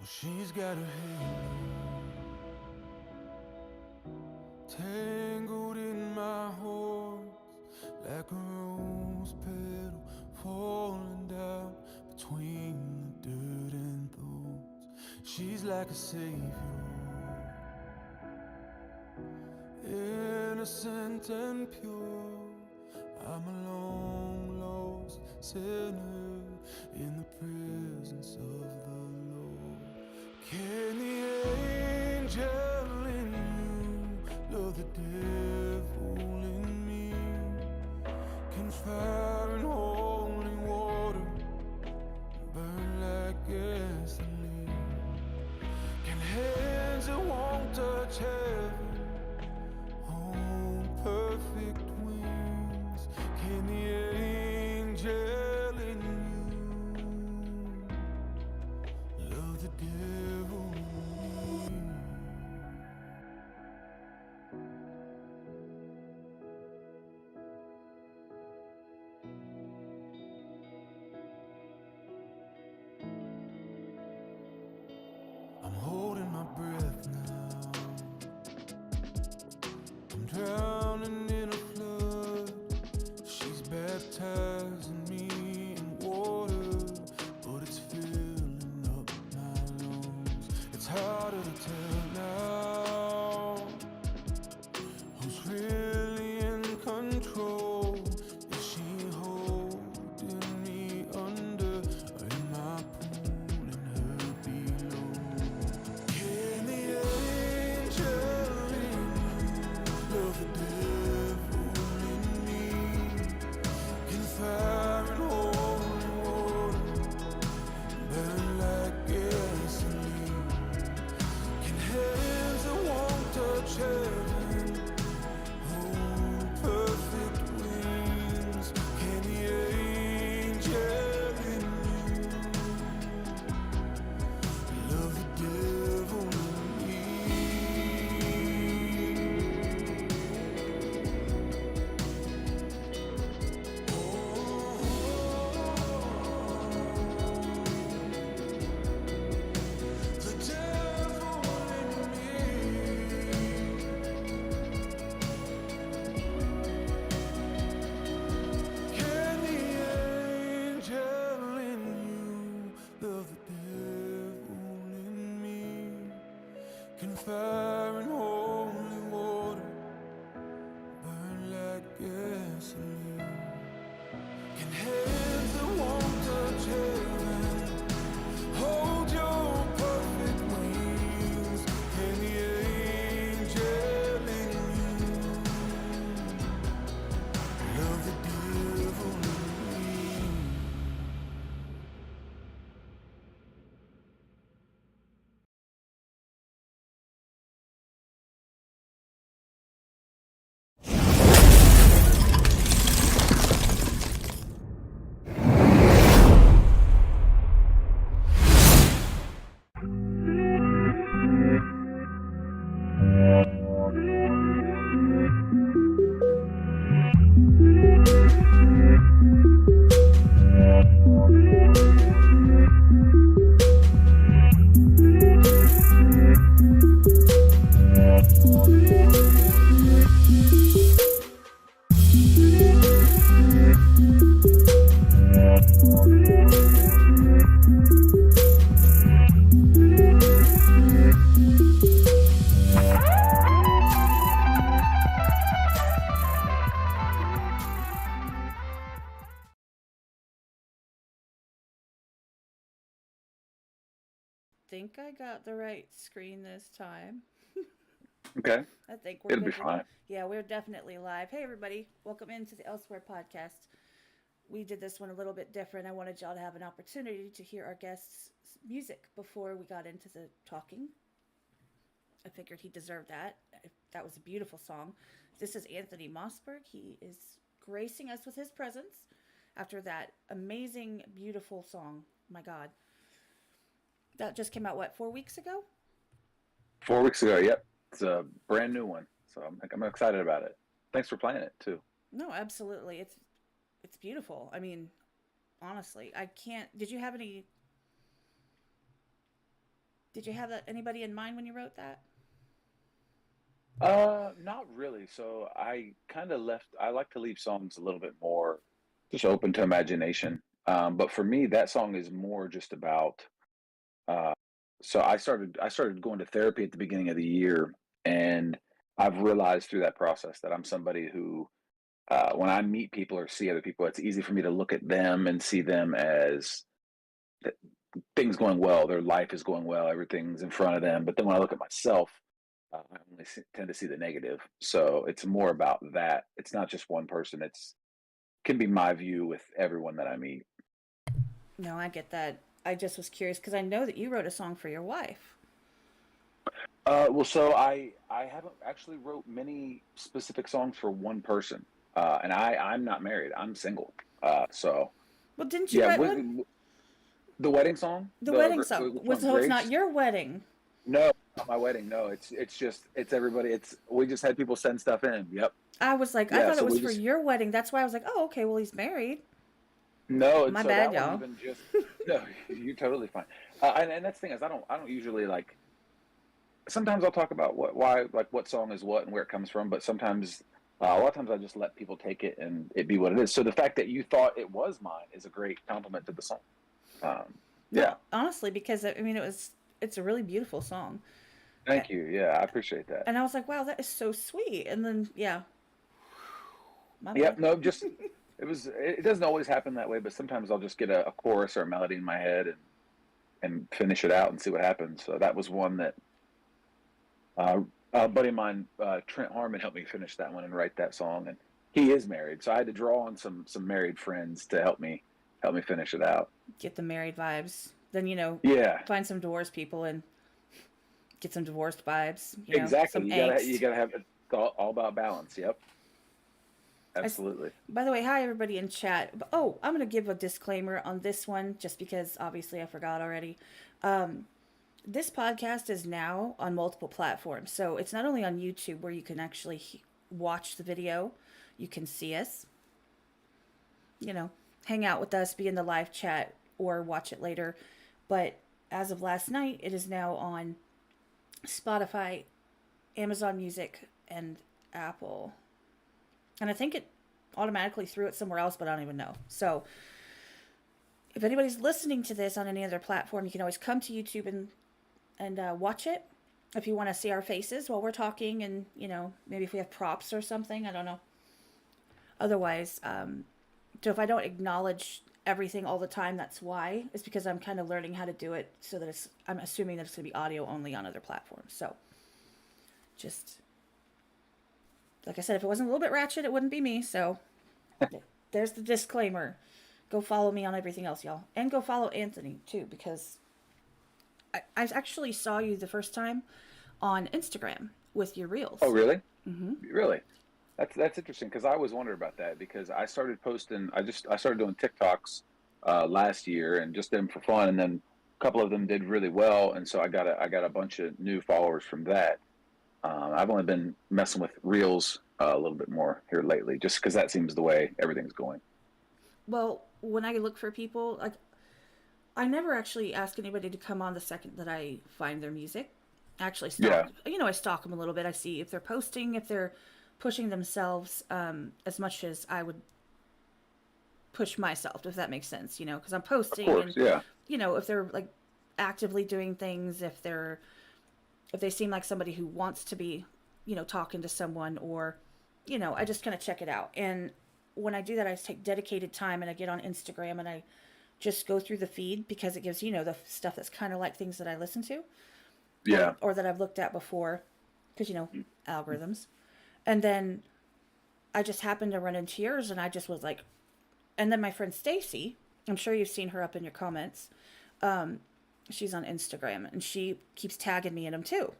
She's got her hair tangled in my horns, like a rose petal falling down between the dirt and thorns. She's like a savior, innocent and pure. I'm a long lost sinner in the presence of the Lord. Can the angel in you love the devil in me? Can fire and holy water burn like gasoline? Can hands that won't touch heaven hold perfect wings? Can the angel in you love the devil in me? I'm holding my breath now. I'm drowning in a flood. She's baptizing me in water, but it's filling up my lungs. It's harder to tell now who's really in control. Is she holding me under, or am I pulling her below? Can the angel in you love the devil in me? Can fire and holy water burn like gasoline? Can hands that won't touch heaven hold perfect wings? Can the angel in you love the devil in me? The devil in me. Can the angel in you love the devil in me? Can fire and holy water burn like gasoline? Can hands that won't touch heaven hold your perfect wings? Can the angel in you love the devil in me? Think I got the right screen this time. Okay, I think we're it'll be good to go. fine. Yeah, we're definitely live. Hey, everybody. Welcome into the Elsewhere podcast. We did this one a little bit different. I wanted y'all to have an opportunity to hear our guest's music before we got into the talking. I figured he deserved that. That was a beautiful song. This is Anthony Mossburg. He is gracing us with his presence after that amazing, beautiful song. My God. That just came out, what, 4 weeks ago? 4 weeks ago, yep. It's a brand new one, so I'm excited about it. Thanks for playing it too. No, absolutely. It's beautiful. I mean, honestly, I can't. Did you have any Did you have anybody in mind when you wrote that? Not really. So I kind of left, I like to leave songs a little bit more just open to imagination. But for me, that song is more just about, uh, so I started going to therapy at the beginning of the year, and I've realized through that process that I'm somebody who, when I meet people or see other people, it's easy for me to look at them and see them as th- things going well, their life is going well, everything's in front of them. But then when I look at myself, I only tend to see the negative. So it's more about that. It's not just one person. It's can be my view with everyone that I meet. No, I get that. I just was curious because I know that you wrote a song for your wife. Well, so I haven't actually wrote many specific songs for one person, and I'm not married. I'm single. So Well, didn't you yeah, write one? the wedding song, The wedding song. which one, So it's not Grace? your wedding. No, not my wedding. No, it's just it's everybody. It's we just had people send stuff in. Yep. I was like, I Yeah. thought it So was we for just your wedding. That's why I was like, oh, okay, well, he's married. no, and My so bad, that one y'all. even just no, you're totally fine. And that's the thing is I don't usually like. Sometimes I'll talk about why like what song is what and where it comes from, but sometimes a lot of times I just let people take it and it be what it is. So the fact that you thought it was mine is a great compliment to the song. Um, yeah, No, honestly, because I mean, it's a really beautiful song, thank you. Yeah, I appreciate that. and I was like, wow, that is so sweet. And then yeah, my Yep, bad. no, just it doesn't always happen that way, but sometimes I'll just get a chorus or a melody in my head and finish it out and see what happens. So that was one that Uh, a buddy of mine, Trent Harmon, helped me finish that one and write that song. And he is married, so I had to draw on some married friends to help me finish it out. Get the married vibes. Then Yeah, find some divorced people and get some divorced vibes. exactly. Some You angst. gotta have it all about balance. Yep, I, absolutely. by the way, hi everybody in chat. Oh, I'm gonna give a disclaimer on this one, just because obviously I forgot already. Um, this podcast is now on multiple platforms, so it's not only on YouTube where you can actually watch the video, you can see us, you know, hang out with us, be in the live chat, or watch it later. But as of last night, it is now on Spotify, Amazon Music, and Apple. And I think it automatically threw it somewhere else, but I don't even know. So if anybody's listening to this on any other platform, you can always come to YouTube and watch it. If you want to see our faces while we're talking, and maybe if we have props or something, I don't know. Otherwise, so if I don't acknowledge everything all the time, that's why. It's because I'm kind of learning how to do it so that I'm assuming that it's going to be audio only on other platforms. So just like I said, if it wasn't a little bit ratchet, it wouldn't be me. So there's the disclaimer. Go follow me on everything else, y'all. And go follow Anthony, too, because I actually saw you the first time on Instagram with your Oh, reels. really? Mm-hmm. Really? That's interesting because I always wondered about that because I started posting. I started doing TikToks last year and just did them for fun, and then a couple of them did really well, and so I got a bunch of new followers from that. I've only been messing with Reels a little bit more here lately, just because that seems the way everything's going. Well, when I look for people, like I never actually ask anybody to come on the second that I find their music. I actually Yeah, I stalk them a little bit. I see if they're posting, if they're pushing themselves as much as I would push myself, if that makes sense, because I'm of posting course. and, Yeah, if they're like actively doing things, if they seem like somebody who wants to be, talking to someone or, I just kind of check it out. And when I do that, I take dedicated time and I get on Instagram and I just go through the feed because it gives, the stuff that's kind of like things that I listen to yeah, or that I've looked at before because, algorithms. And then I just happened to run into yours and I just was like, and then my friend Stacy, I'm sure you've seen her up in your comments. Um, she's on Instagram and she keeps tagging me in them too.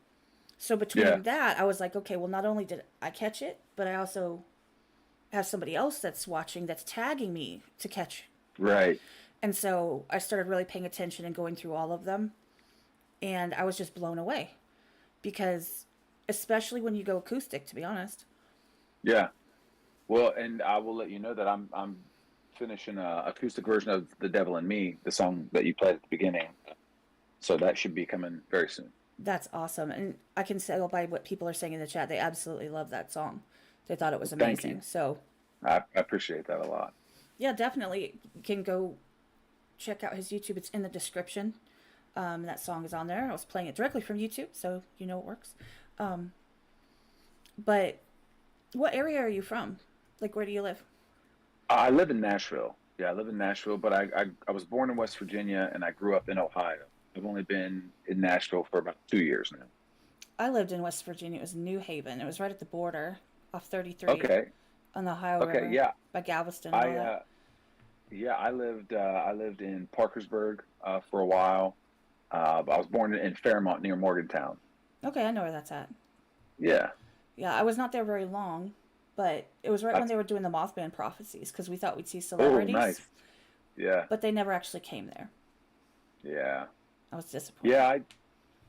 So yeah. between that, I was like, okay, well, not only did I catch it, but I also have somebody else that's watching that's tagging me to catch. Right. And so I started really paying attention and going through all of them. And I was just blown away because, especially when you go acoustic, to be honest. Yeah. Well, and I will let you know that I'm finishing a acoustic version of "The Devil in Me," the song that you played at the beginning. So that should be coming very soon. That's awesome. And I can tell by what people are saying in the chat, they absolutely love that song. They thought it was Thank you. amazing. So, I appreciate that a lot. yeah, definitely you can go check out his YouTube. It's in the description. That song is on there. I was playing it directly from YouTube, so you know it works. Um, but what area are you from? Like, where do you live? I live in Nashville. Yeah, I live in Nashville, but I was born in West Virginia and I grew up in Ohio. I've only been in Nashville for about 2 years now. I lived in West Virginia. It was New Haven. It was right at the border off 33 Okay. on the Ohio Okay. River Yeah. by Galveston and all I that. yeah, I lived in Parkersburg for a while. I was born in Fairmont near Morgantown. Okay, I know where that's at. Yeah. Yeah, I was not there very long, but it was right when That's they were doing the Mothman prophecies because we thought we'd see oh, celebrities, nice. Yeah. but they never actually came there. Yeah. I was disappointed. Yeah,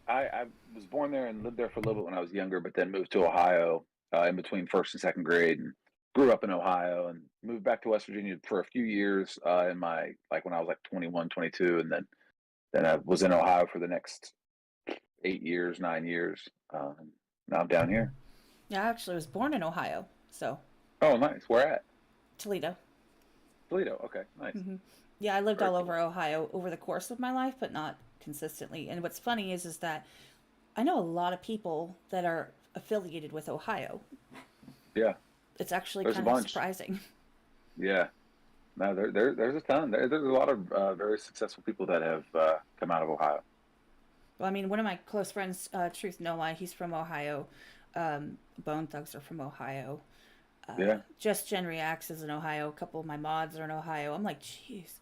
I was born there and lived there for a little bit when I was younger, but then moved to Ohio in between first and second grade, and grew up in Ohio, and moved back to West Virginia for a few years in my like when I was like 21, 22, and then I was in Ohio for the next 8 years, 9 years. Now I'm down here. Yeah, I actually was born in Ohio, so Oh, nice. Where at? Toledo. Toledo. Okay, nice. Yeah, I lived Very all cool. over Ohio over the course of my life, but not consistently. And what's funny is that I know a lot of people that are affiliated with Ohio. Yeah, It's actually there's a kind of bunch. surprising. Yeah. No, there's a ton. There's a lot of very successful people that have come out of Ohio. Well, I mean, one of my close friends, Truth No Lie, he's from Ohio. Bone Thugs are from Ohio. Yeah. Just Gen Reacts is in Ohio. A couple of my mods are in Ohio. I'm like, jeez.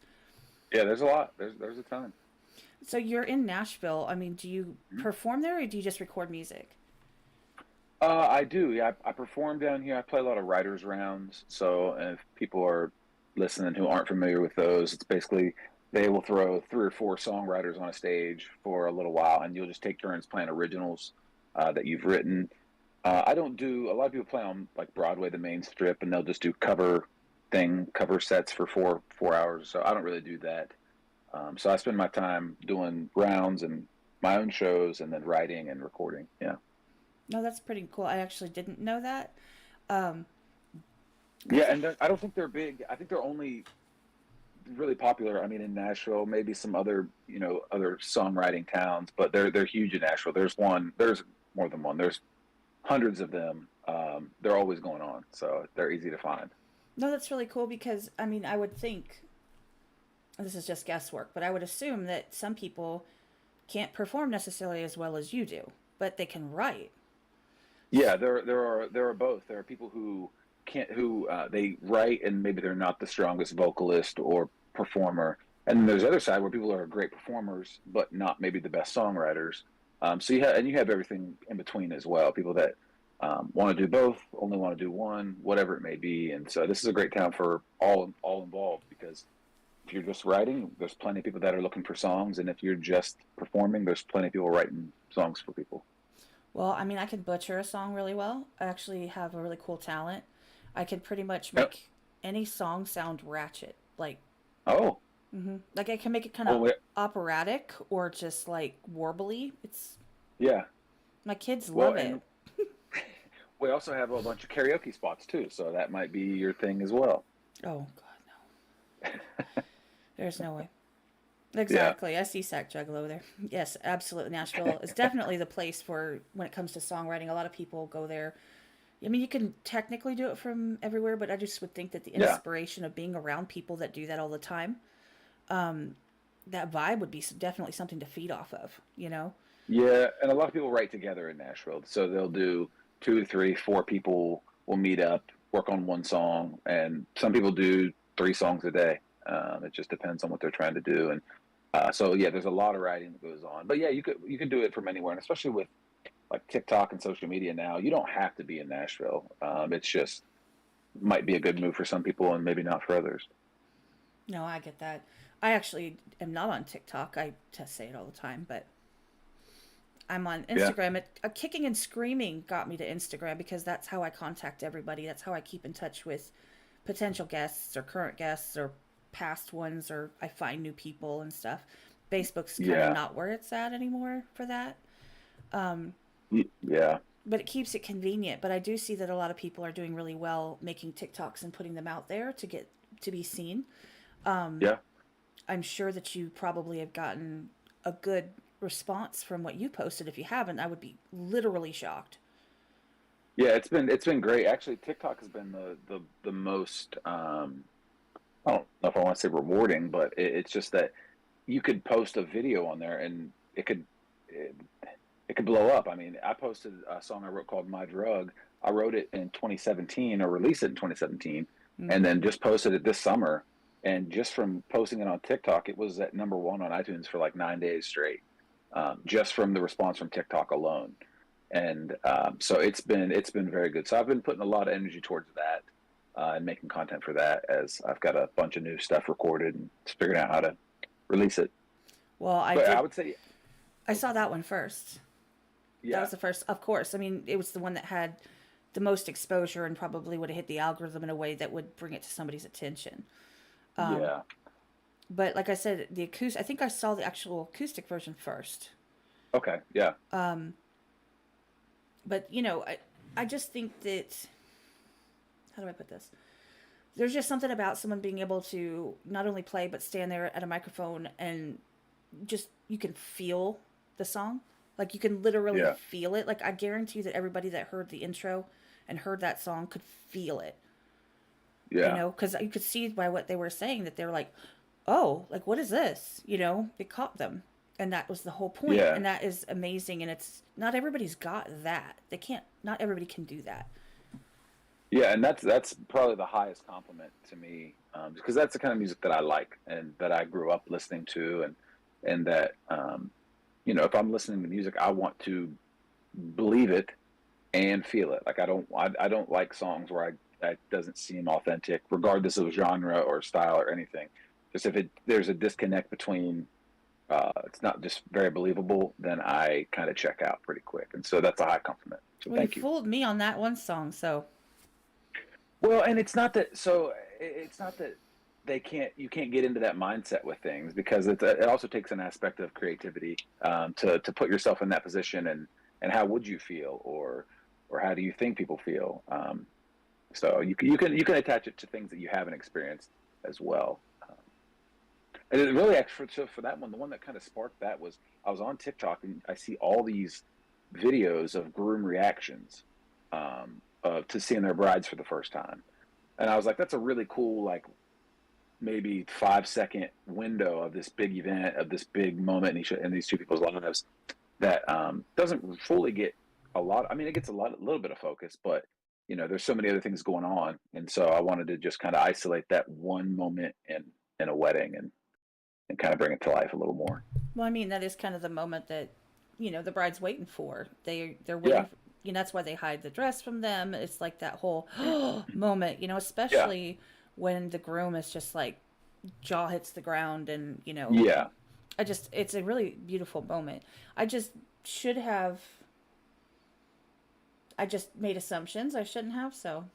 Yeah, there's a lot. There's a ton. So you're in Nashville. I mean, do you perform there or do you just record music? I do. Yeah, I perform down here. I play a lot of writers rounds. So if people are listening who aren't familiar with those, it's basically they will throw 3 or 4 songwriters on a stage for a little while, and you'll just take turns playing originals that you've written. I don't do. A lot of people play on like Broadway, the main strip, and they'll just do cover sets for 4 hours. So I don't really do that. So I spend my time doing rounds and my own shows, and then writing and recording. Yeah. No, that's pretty cool. I actually didn't know that. Um, Yeah, and I don't think they're big. I think they're only really popular. I mean, in Nashville, maybe some other other songwriting towns, but they're huge in Nashville. There's more than one. There's hundreds of them. They're always going on, so they're easy to find. no, that's really cool because, I mean, I would think, this is just guesswork, but I would assume that some people can't perform necessarily as well as you do, but they can write. Yeah, there are both. There are people who can't who they write and maybe they're not the strongest vocalist or performer, and then there's the other side where people are great performers but not maybe the best songwriters. So you have everything in between as well. People that want to do both, only want to do one, whatever it may be. And so this is a great time for all involved because if you're just writing, there's plenty of people that are looking for songs, and if you're just performing, there's plenty of people writing songs for people. Well, I mean, I can butcher a song really well. I actually have a really cool talent. I can pretty much Yep. make any song sound ratchet. Oh, Like I can make it kind well, of operatic or just like warbly. It's yeah. my kids Well, love it. and we also have a bunch of karaoke spots too, so that might be your thing as well. Oh God, no. There's no way. Yeah, Exactly. I see Sack Juggle over there. Yes, absolutely. Nashville is definitely the place for when it comes to songwriting. A lot of people go there. I mean, you can technically do it from everywhere, but I just would think that the yeah, inspiration of being around people that do that all the time, that vibe would be definitely something to feed off of, you know? yeah. And a lot of people write together in Nashville, so they'll do 2, 3, 4 people will meet up, work on one song, and some people do 3 songs a day. It just depends on what they're trying to do, and so yeah, there's a lot of writing that goes on. But yeah, you could do it from anywhere, and especially with like TikTok and social media now, you don't have to be in Nashville. It's just might be a good move for some people and maybe not for others. No, I get that. I actually am not on TikTok. I just say it all the time, but I'm on Yeah, Instagram. Kicking and Screaming got me to Instagram because that's how I contact everybody. That's how I keep in touch with potential guests or current guests or past ones, or I find new people and stuff. Facebook's kind of Yeah. not where it's at anymore for that. Yeah. But it keeps it convenient. But I do see that a lot of people are doing really well making TikToks and putting them out there to be seen. Yeah. I'm sure that you probably have gotten a good response from what you posted. If you haven't, I would be literally shocked. Yeah, it's been great. Actually, TikTok has been the most I don't know if I want to say rewarding, but it's just that you could post a video on there and it, it could blow up. I mean, I posted a song I wrote called My Drug. I wrote it in 2017 or released it in 2017 and Mm-hmm. then just posted it this summer. And just from posting it on TikTok, it was at number one on iTunes for like 9 days straight, just from the response from TikTok alone. And so it's been very good. So I've been putting a lot of energy towards that and making content for that as I've got a bunch of new stuff recorded and just figuring out how to release it. Well, But I would say, I saw that one first. That yeah, was the first, of course. I mean, it was the one that had the most exposure and probably would have hit the algorithm in a way that would bring it to somebody's attention. yeah, But like I said, the acoustic, I think I saw the actual acoustic version first. okay, yeah, But, I just think that, how do I put this? There's just something about someone being able to not only play, but stand there at a microphone and just, you can feel the song. Like, you can literally yeah, feel it. Like, I guarantee you that everybody that heard the intro and heard that song could feel it. yeah, Because you could see by what they were saying that they were like, oh, like, what is this? It caught them. And that was the whole point. yeah. And that is amazing. And it's not everybody's got that. Not everybody can do that. Yeah, and that's probably the highest compliment to me, because that's the kind of music that I like and that I grew up listening to, and that if I'm listening to music, I want to believe it and feel it. Like I don't like songs where I that doesn't seem authentic, regardless of genre or style or anything. Just if there's a disconnect between it's not just very believable, then I kind of check out pretty quick. And so that's a high compliment. So Well, you thank you. fooled me on that one song. So, Well, and it's not that you can't get into that mindset with things because it also takes an aspect of creativity to put yourself in that position and how would you feel or how do you think people feel. So you can attach it to things that you haven't experienced as well. And it really actually for that one, the one that kind of sparked that was I was on TikTok and I see all these videos of groom reactions to seeing their brides for the first time, and I was like, that's a really cool like maybe 5 second window of this big event of this big moment in these two people's lives that doesn't fully get a lot. I mean, it gets a little bit of focus, but there's so many other things going on, and so I wanted to just kind of isolate that one moment in a wedding and kind of bring it to life a little more. well, I mean, that is kind of the moment that, the bride's waiting for. They're Yeah, waiting. That's why they hide the dress from them. It's like that whole moment, yeah, especially when the groom is just like jaw hits the ground and, yeah. it's a really beautiful moment. I just should have, I just made assumptions I shouldn't have. So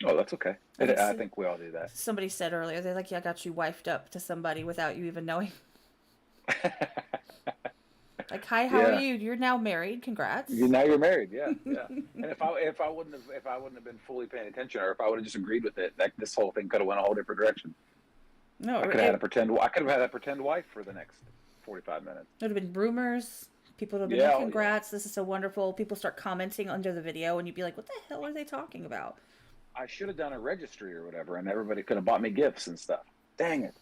Oh, that's okay. I think I think we all do that. somebody said earlier, they're like, yeah, I got you wifed up to somebody without you even knowing. Like, hi, how are Yeah. you? You're now married. Congrats. Now you're married. Yeah, yeah. And if I wouldn't have been fully paying attention, or if I would have just agreed with it, like this whole thing could have went a whole different direction. No, I could have had a pretend. I could have had a pretend wife for the next 45 minutes. would have been rumors. People would have been Yeah, like, oh, yeah. congrats, this is so wonderful. People start commenting under the video, and you'd be like, what the hell are they talking about? I should have done a registry or whatever, and everybody could have bought me gifts and stuff. Dang it!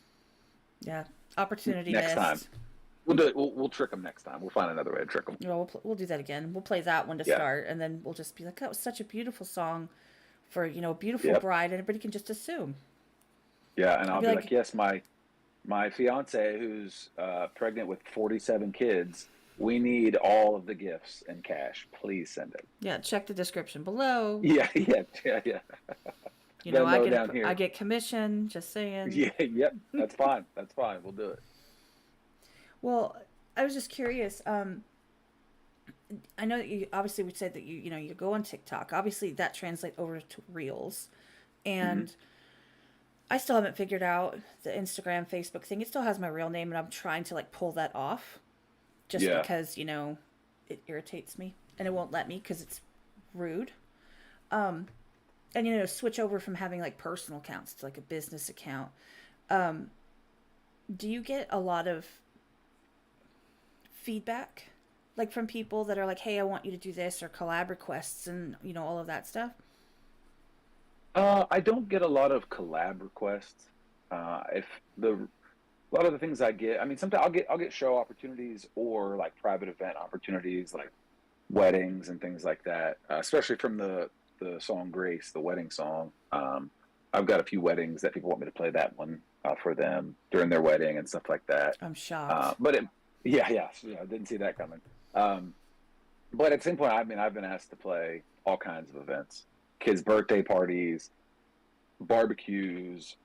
Yeah, opportunity Next time. missed. We'll do it. We'll trick them next time. We'll find another way to trick them. We'll do that again. We'll play that one to Yeah. start, and then we'll just be like, that was such a beautiful song for, a beautiful Yep. bride, and everybody can just assume. Yeah, and I'll I'd be be like, like, yes, my fiance who's pregnant with 47 kids. We need all of the gifts in cash. Please send it. yeah, check the description below. Yeah, yeah, yeah, yeah. Let 'em I know get down here. I get commission, just saying. Yeah, yep. That's fine. That's fine. We'll do it. Well, I was just curious. I know that you obviously we said that you go on TikTok. Obviously, that translates over to Reels, Mm-hmm. and I still haven't figured out the Instagram, Facebook thing. It still has my real name, and I'm trying to like pull that off just Yeah. because, it irritates me and it won't let me because it's rude. Um, and, switch over from having like personal accounts to like a business account. Um, do you get a lot of feedback like from people that are like, hey, I want you to do this, or collab requests and, all of that stuff? I don't get a lot of collab requests. If the A lot of the things I get, I mean, sometimes I'll get show opportunities or like private event opportunities, like weddings and things like that. Especially from the song Grace, the wedding song. I've got a few weddings that people want me to play that one for them during their wedding and stuff like that. I'm shocked. But it, yeah, yeah, I didn't see that coming. Um, but at the same point, I mean, I've been asked to play all kinds of events, kids' birthday parties, barbecues,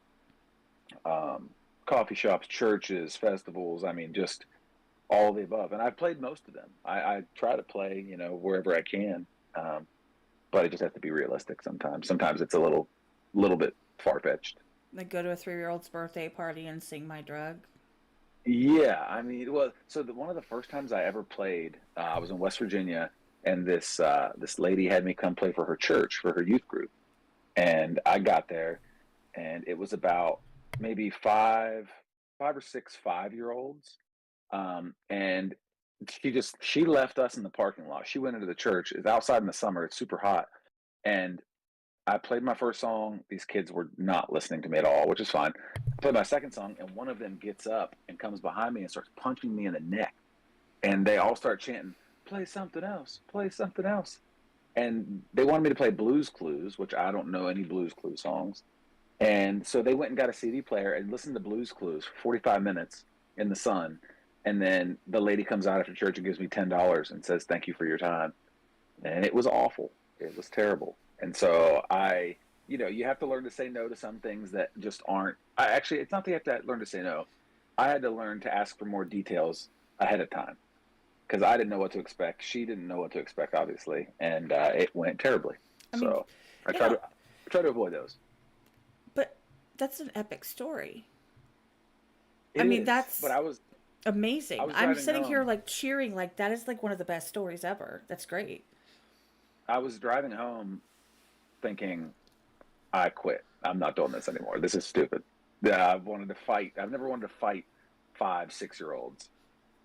um, coffee shops, churches, festivals. I mean, just all of the above. And I've played most of them. I try to play, wherever I can, um, but I just have to be realistic sometimes. Sometimes it's a little bit far fetched. Like go to a 3-year-old's birthday party and sing my drug. Yeah, I mean, well, so one of the first times I ever played, I was in West Virginia, and this lady had me come play for her church for her youth group, and I got there, and it was about maybe five or six 5-year-olds, and she left us in the parking lot. She went into the church. It's outside in the summer. It's super hot, and I played my first song. These kids were not listening to me at all, which is fine. I played my second song, and one of them gets up and comes behind me and starts punching me in the neck. And they all start chanting, "Play something else, play something else." And they wanted me to play Blues Clues, which I don't know any Blues Clues songs. And so they went and got a CD player and listened to Blues Clues for 45 minutes in the sun. And then the lady comes out after church and gives me $10 and says, "Thank you for your time." And it was awful. It was terrible. And so you have to learn to say no to some things that just aren't. Actually, it's not that you have to learn to say no. I had to learn to ask for more details ahead of time because I didn't know what to expect. She didn't know what to expect, obviously, and it went terribly. I mean, So I you try know, to I try to avoid those. but that's an epic story. I It mean, is, that's but I amazing. was I'm driving sitting here home. like cheering, like that is like one of the best stories ever. That's great. I was driving home thinking, I quit. I'm not doing this anymore. This is stupid. Yeah, I've wanted to fight. I've never wanted to fight 5, 6-year-olds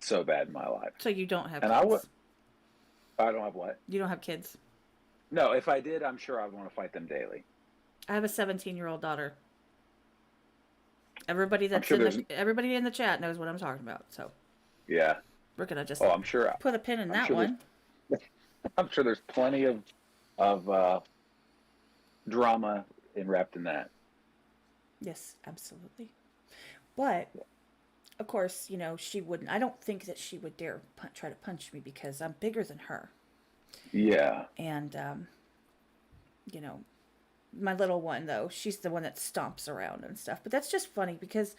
so bad in my life. So you don't have And kids. I don't have what? You don't have kids. No, if I did, I'm sure I'd want to fight them daily. I have a 17-year-old daughter. Everybody I'm that's sure in there's, the everybody in the chat knows what I'm talking about. So yeah. we're gonna just Oh, I'm sure. put a pin in I'm that sure there's. one. I'm sure there's plenty of drama wrapped in that. Yes, absolutely. But of course, she wouldn't. I don't think that she would dare try to punch me because I'm bigger than her, Yeah. and you know, my little one though, she's the one that stomps around and stuff. But that's just funny because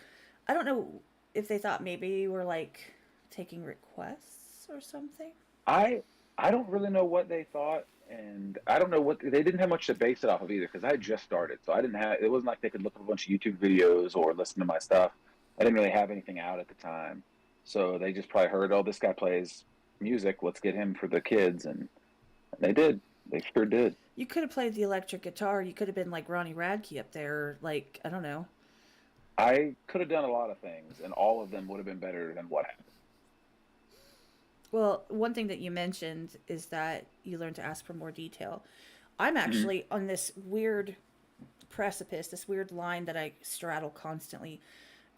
I don't know if they thought maybe you were like taking requests or something. I I don't really know what they thought, and I don't know what they didn't have much to base it off of either because I had just started, so I didn't have. It wasn't like they could look up a bunch of YouTube videos or listen to my stuff. I didn't really have anything out at the time, so they just probably heard, "Oh, this guy plays music. Let's get him for the kids," and they did. They sure did. You could have played the electric guitar. You could have been like Ronnie Radke up there, or like I don't know. I could have done a lot of things, and all of them would have been better than what happened. Well, one thing that you mentioned is that you learn to ask for more detail. I'm Hmm. actually on this weird precipice, this weird line that I straddle constantly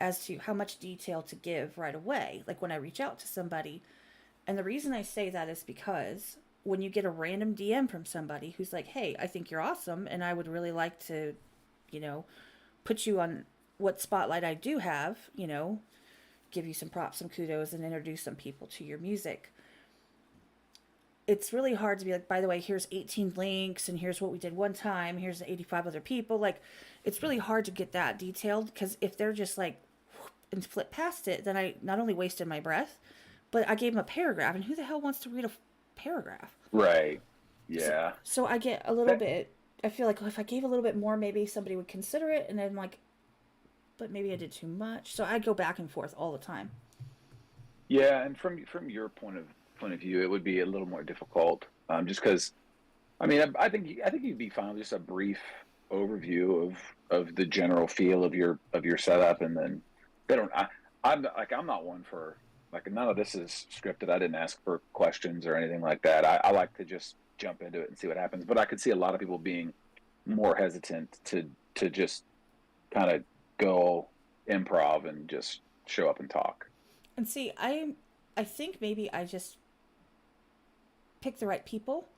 as to how much detail to give right away, like when I reach out to somebody. And the reason I say that is because when you get a random DM from somebody who's like, hey, I think you're awesome, and I would really like to, you know, put you on what spotlight I do have, give you some props, some kudos, and introduce some people to your music. It's really hard to be like, by the way, here's 18 links, and here's what we did one time, here's 85 other people. Like, it's really hard to get that detailed because if they're just like, and flip past it, then I not only wasted my breath, but I gave them a paragraph, and who the hell wants to read a paragraph? Right. So, Yeah. so I get a little That, bit, I feel like if I gave a little bit more, maybe somebody would consider it, and then like, but maybe I did too much. So I'd go back and forth all the time. Yeah, and from your point of view, it would be a little more difficult, just because I mean I think you'd be fine with just a brief overview of the general feel of your setup, and then they don't. I'm not one for like none of this is scripted. I didn't ask for questions or anything like that. I like to just jump into it and see what happens. But I could see a lot of people being more hesitant to just kind of go improv and just show up and talk. And see, I think maybe I just picked the right people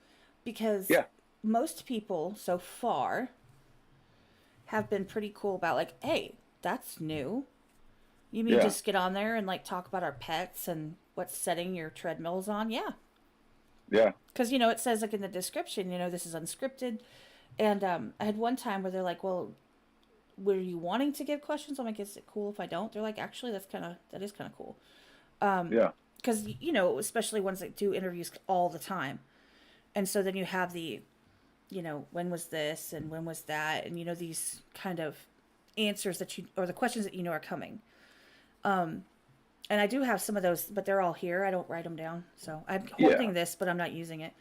because Yeah, most people so far have been pretty cool about like, hey, that's new. You mean yeah, just get on there and like talk about our pets and what setting your treadmill's on? Yeah. yeah. Because, it says like in the description, this is unscripted. And I had one time where they're like, well, were you wanting to give questions? I'm like, is it cool if I don't? They're like, actually, that is kind of cool. Yeah. Because, especially ones that do interviews all the time. And so then you have the, when was this and when was that? And, these kind of answers or the questions that are coming. And I do have some of those, but they're all here. I don't write them down. So I'm Yeah. holding this, but I'm not using it.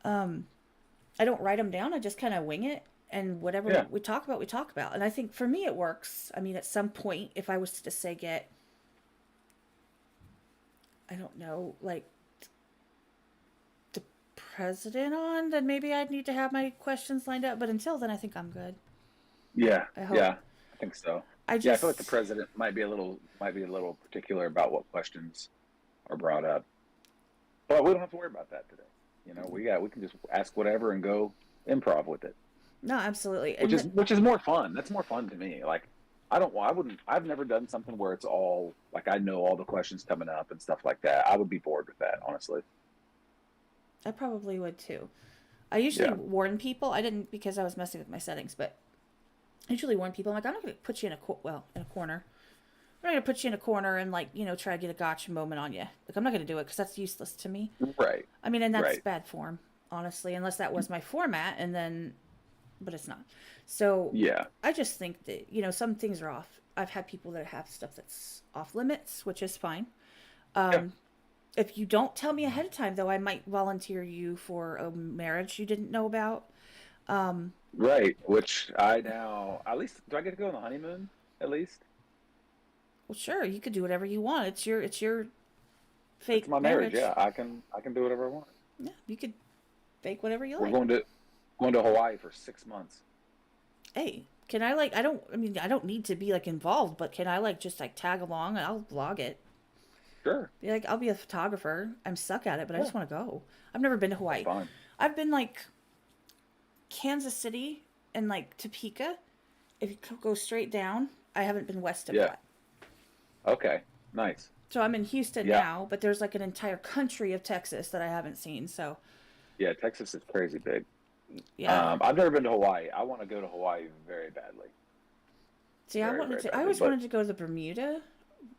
I don't write them down. I just kind of wing it. And whatever Yeah. we talk about, we talk about. And I think for me, it works. I mean, at some point, if I was to say, I don't know, like the president on, then maybe I'd need to have my questions lined up. But until then, I think I'm good. Yeah. I hope. Yeah. I think so. I Yeah, I feel like the just, president might be a little particular about what questions are brought up. But we don't have to worry about that today. We can just ask whatever and go improv with it. no, absolutely. Which is more fun. That's more fun to me. Like I wouldn't I've never done something where it's all like I know all the questions coming up and stuff like that. I would be bored with that, honestly. I probably would too. I usually Yeah. warn people. I didn't because I was messing with my settings, but I usually warn people. I'm like, I'm not going to put you in a corner. I'm not going to put you in a corner and like, try to get a gotcha moment on you. Like, I'm not going to do it because that's useless to me. Right. I mean, and that's Right. bad form, honestly, unless that was my format and then, but it's not. So Yeah. I just think that, some things are off. I've had people that have stuff that's off limits, which is fine. Yeah. If you don't tell me ahead of time, though, I might volunteer you for a marriage you didn't know about. Right. Which I now at least do I get to go on the honeymoon at least? Well, sure, you could do whatever you want. It's your It's fake my marriage. marriage. Yeah. I can do whatever I want. Yeah, you could fake whatever you We're like. going to Hawaii for 6 months. Hey, can I like? I don't need to be like involved, but can I like just like tag along and I'll vlog it. Sure. Be like, I'll be a photographer. I'm stuck at it, but I Yeah. just want to go. I've never been to That's Hawaii. fine. I've been like Kansas City and like Topeka. If you go straight down, I haven't been west of Yeah. that. Okay. Nice. So I'm in Houston Yeah. now, but there's like an entire country of Texas that I haven't seen. So Yeah, Texas is crazy big. yeah. I've never been to Hawaii. I want to go to Hawaii very badly. See, Very, very I badly. always But wanted to go to the Bermuda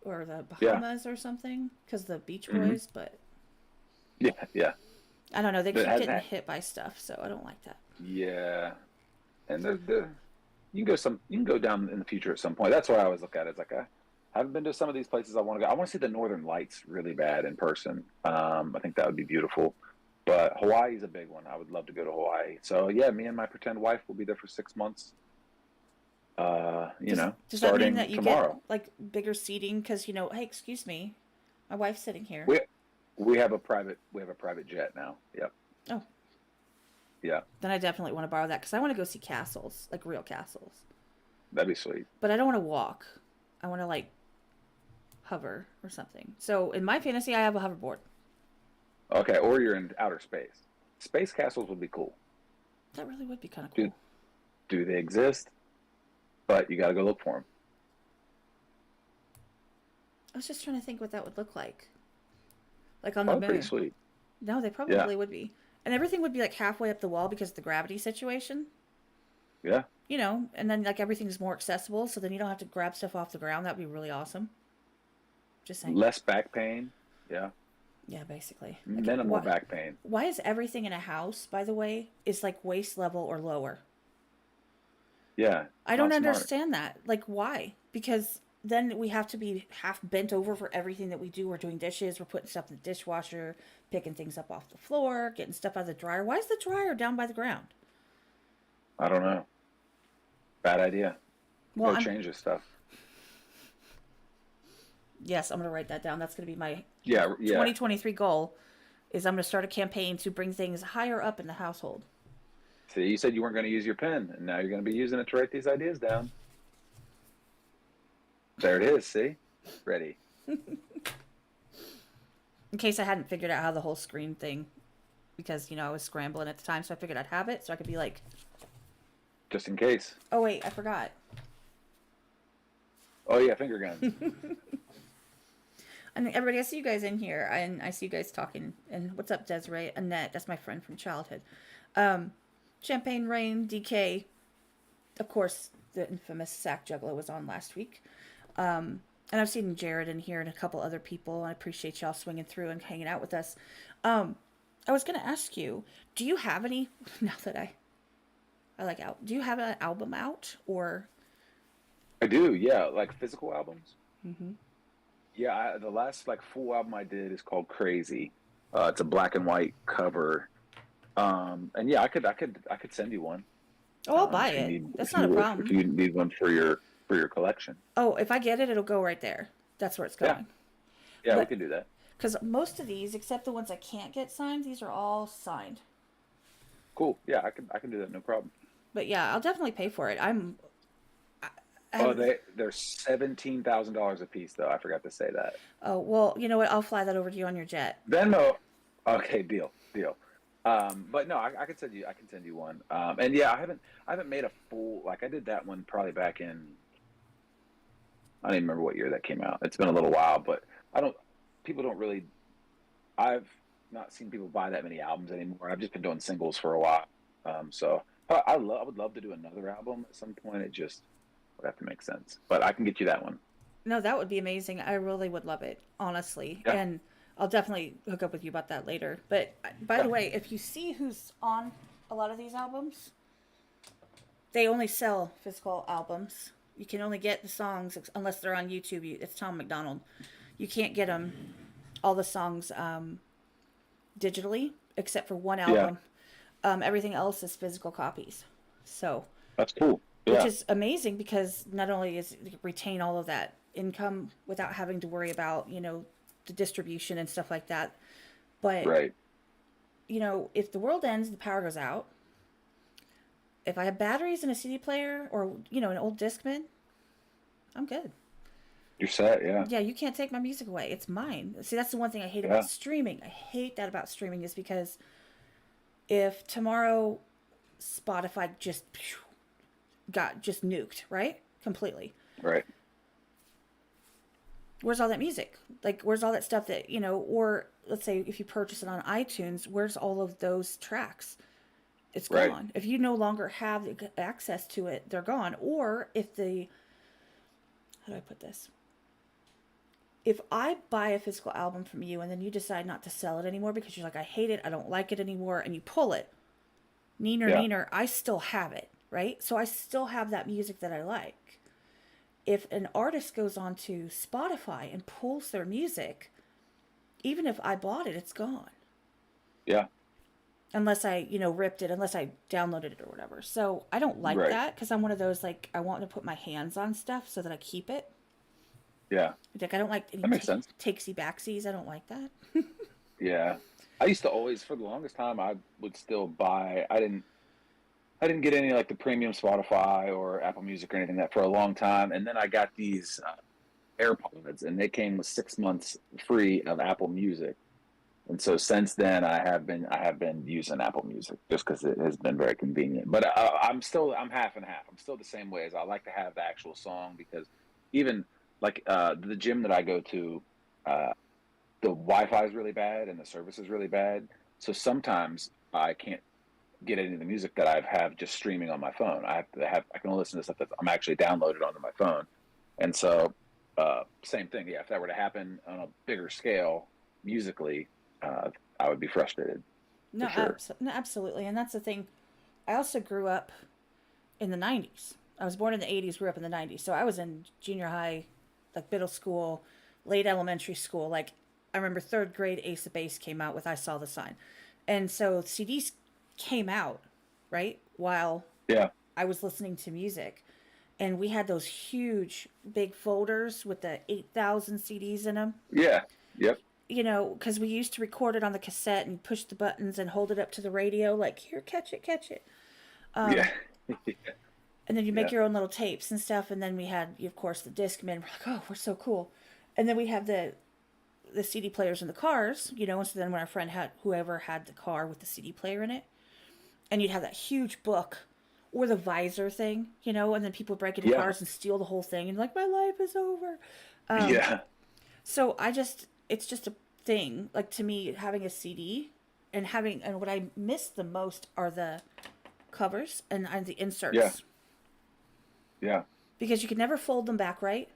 or the yeah. Bahamas or something because the Beach Hmm. Boys, but Yeah. Yeah. I don't know. They But it keep hasn't getting had, hit by stuff, so I don't like that. yeah. And you can go down in the future at some point. That's why I always look at it. It's like I haven't been to some of these places I want to go. I want to see the Northern Lights really bad in person. I think that would be beautiful. But Hawaii is a big one. I would love to go to Hawaii. So yeah, me and my pretend wife will be there for 6 months. Does that mean Starting that you get tomorrow. like bigger seating? Because hey, excuse me, my wife's sitting here. We have a private jet now. Yep. Oh, Yeah. then I definitely want to borrow that because I want to go see castles, like real castles. That'd be sweet. But I don't want to walk. I want to like hover or something. So in my fantasy, I have a hoverboard. Okay, or you're in outer space. Space castles would be cool. That really would be kind of Do cool. do they exist? But you got to go look for them. I was just trying to think what that would look like on the Probably pretty moon. sweet. No, they Yeah. probably would be. And everything would be like halfway up the wall because of the gravity situation. Yeah. And then like everything's more accessible, so then you don't have to grab stuff off the ground. That'd be really awesome. Just saying. Less back pain. Yeah. Yeah, basically. Like, Minimal back pain. why is everything in a house, by the way, is like waist level or lower? Yeah, I don't not smart. understand that. Like, why? Because then we have to be half bent over for everything that we do. We're doing dishes, we're putting stuff in the dishwasher, picking things up off the floor, getting stuff out of the dryer. Why is the dryer down by the ground? I don't know. Bad idea. Well, Go I'm change this stuff. yes, I'm gonna write that down. That's gonna be my Yeah, yeah. 2023 goal. Is I'm gonna start a campaign to bring things higher up in the household. See, you said you weren't going to use your pen, and now you're going to be using it to write these ideas down. There it is. See? Ready. In case I hadn't figured out how the whole screen thing, because I was scrambling at the time, so I figured I'd have it so I could be like, Just in case. oh wait, I forgot. Oh, yeah, finger guns. And everybody, I see you guys in here, and I see you guys talking. And what's up, Desiree? Annette, that's my friend from childhood. Champagne Rain, DK, of course, the infamous Sack Juggler was on last week. And I've seen Jared in here and a couple other people. I appreciate y'all swinging through and hanging out with us. I was going to ask you, do you have any, now that I like out, do you have an album out or? I do, yeah. Like physical albums. Mm-hmm. Yeah, the last like full album I did is called Crazy. It's a black and white cover. And yeah, I could send you one. Oh, I'll buy If you it. need, That's if not a you problem. if you need one for your collection. Oh, if I get it, it'll go right there. That's where it's going. Yeah, we But can do that. because most of these, except the ones I can't get signed, these are all signed. Cool. Yeah, I can do that. No problem. But yeah, I'll definitely pay for it. I Oh, have, they're $17,000 a piece though. I forgot to say that. oh well, you know what? I'll fly that over to you on your jet. Venmo. Okay, deal. But no, I can send you one. And yeah, I haven't made a full like I did that one probably back in I don't even remember what year that came out. It's been a little while, but I don't people don't really I've not seen people buy that many albums anymore. I've just been doing singles for a while. So I would love to do another album at some point. It just would have to make sense. But I can get you that one. No, that would be amazing. I really would love it, honestly. Yeah. And I'll definitely hook up with you about that later. But by Yeah. the way, if you see who's on a lot of these albums, they only sell physical albums. You can only get the songs unless they're on YouTube. It's Tom McDonald. You can't get them, all the songs digitally, except for one Yeah. album. Everything else is physical copies. So, That's cool. which Yeah. is amazing because not only is it retain all of that income without having to worry about the distribution and stuff like that, but Right. if the world ends, the power goes out. If I have batteries in a CD player or an old Discman, I'm good. You're set, yeah. Yeah, you can't take my music away. It's mine. See, that's the one thing I hate Yeah. about streaming. I hate that about streaming is because if tomorrow Spotify got just nuked, right? Completely. Right. Where's all that music? Like, where's all that stuff that, or let's say if you purchase it on iTunes, where's all of those tracks? It's Right. gone. If you no longer have access to it, they're gone. Or if how do I put this? If I buy a physical album from you and then you decide not to sell it anymore because you're like, I hate it, I don't like it anymore, and you pull it, Yeah. neener, I still have it, right? So I still have that music that I like. If an artist goes onto Spotify and pulls their music, even if I bought it, it's gone. Yeah. Unless I, ripped it, unless I downloaded it or whatever. So I don't like Right. that because I'm one of those, like, I want to put my hands on stuff so that I keep it. Yeah. Like, I don't like any That makes sense. takesy backsies. I don't like that. Yeah. I used to always, for the longest time, I would still buy. I didn't get any like the premium Spotify or Apple Music or anything that for a long time, and then I got these AirPods, and they came with 6 months free of Apple Music. And so since then, I have been using Apple Music just because it has been very convenient. But I'm half and half. I'm still the same way as I like to have the actual song because even like the gym that I go to, the Wi-Fi is really bad and the service is really bad. So sometimes I can't get any of the music that I have just streaming on my phone. I can only listen to stuff that I'm actually downloaded onto my phone. And so same thing. Yeah, if that were to happen on a bigger scale musically, I would be frustrated. No, For sure. no, absolutely. And that's the thing. I also grew up in the 90s. I was born in the 80s, grew up in the 90s. So I was in junior high, like middle school, late elementary school. Like I remember third grade Ace of Base came out with I Saw the Sign. And so CDs came out, right? While Yeah. I was listening to music. And we had those huge, big folders with the 8,000 CDs in them. Yeah. Yep. You know, because we used to record it on the cassette and push the buttons and hold it up to the radio, like, here, catch it, catch it. Yeah. And then you make Yeah. your own little tapes and stuff. And then we had, of course, the Discman. We're like, oh, we're so cool. And then we have the CD players in the cars, you know. And so then when our friend had, whoever had the car with the CD player in it, and you'd have that huge book or the visor thing, you know, and then people break into Yeah. cars and steal the whole thing. And like, my life is over. Yeah. So it's just a thing. Like to me, having a CD and what I miss the most are the covers and the inserts. Yeah. Yeah. Because you could never fold them back right.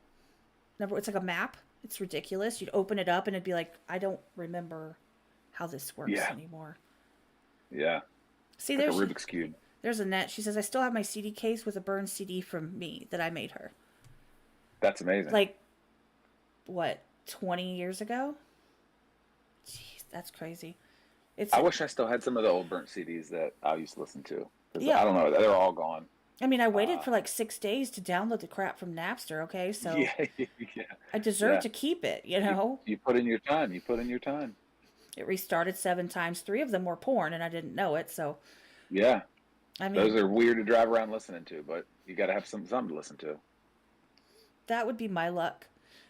Never, it's like a map. It's ridiculous. You'd open it up and it'd be like, I don't remember how this works Yeah. anymore. Yeah. See, Like a Rubik's Cube. there's Annette. She says, I still have my CD case with a burned CD from me that I made her. That's amazing. Like, what, 20 years ago? Jeez, that's crazy. I wish I still had some of the old burnt CDs that I used to listen to. 'Cause Yeah. I don't know. They're all gone. I mean, I waited for like 6 days to download the crap from Napster, okay? So Yeah. Yeah. I deserve Yeah. to keep it, you know? You put in your time. You put in your time. It restarted 7 times. 3 of them were porn, and I didn't know it. So, Yeah. I mean, Those are weird to drive around listening to, but you got to have something to listen to. that would be my luck.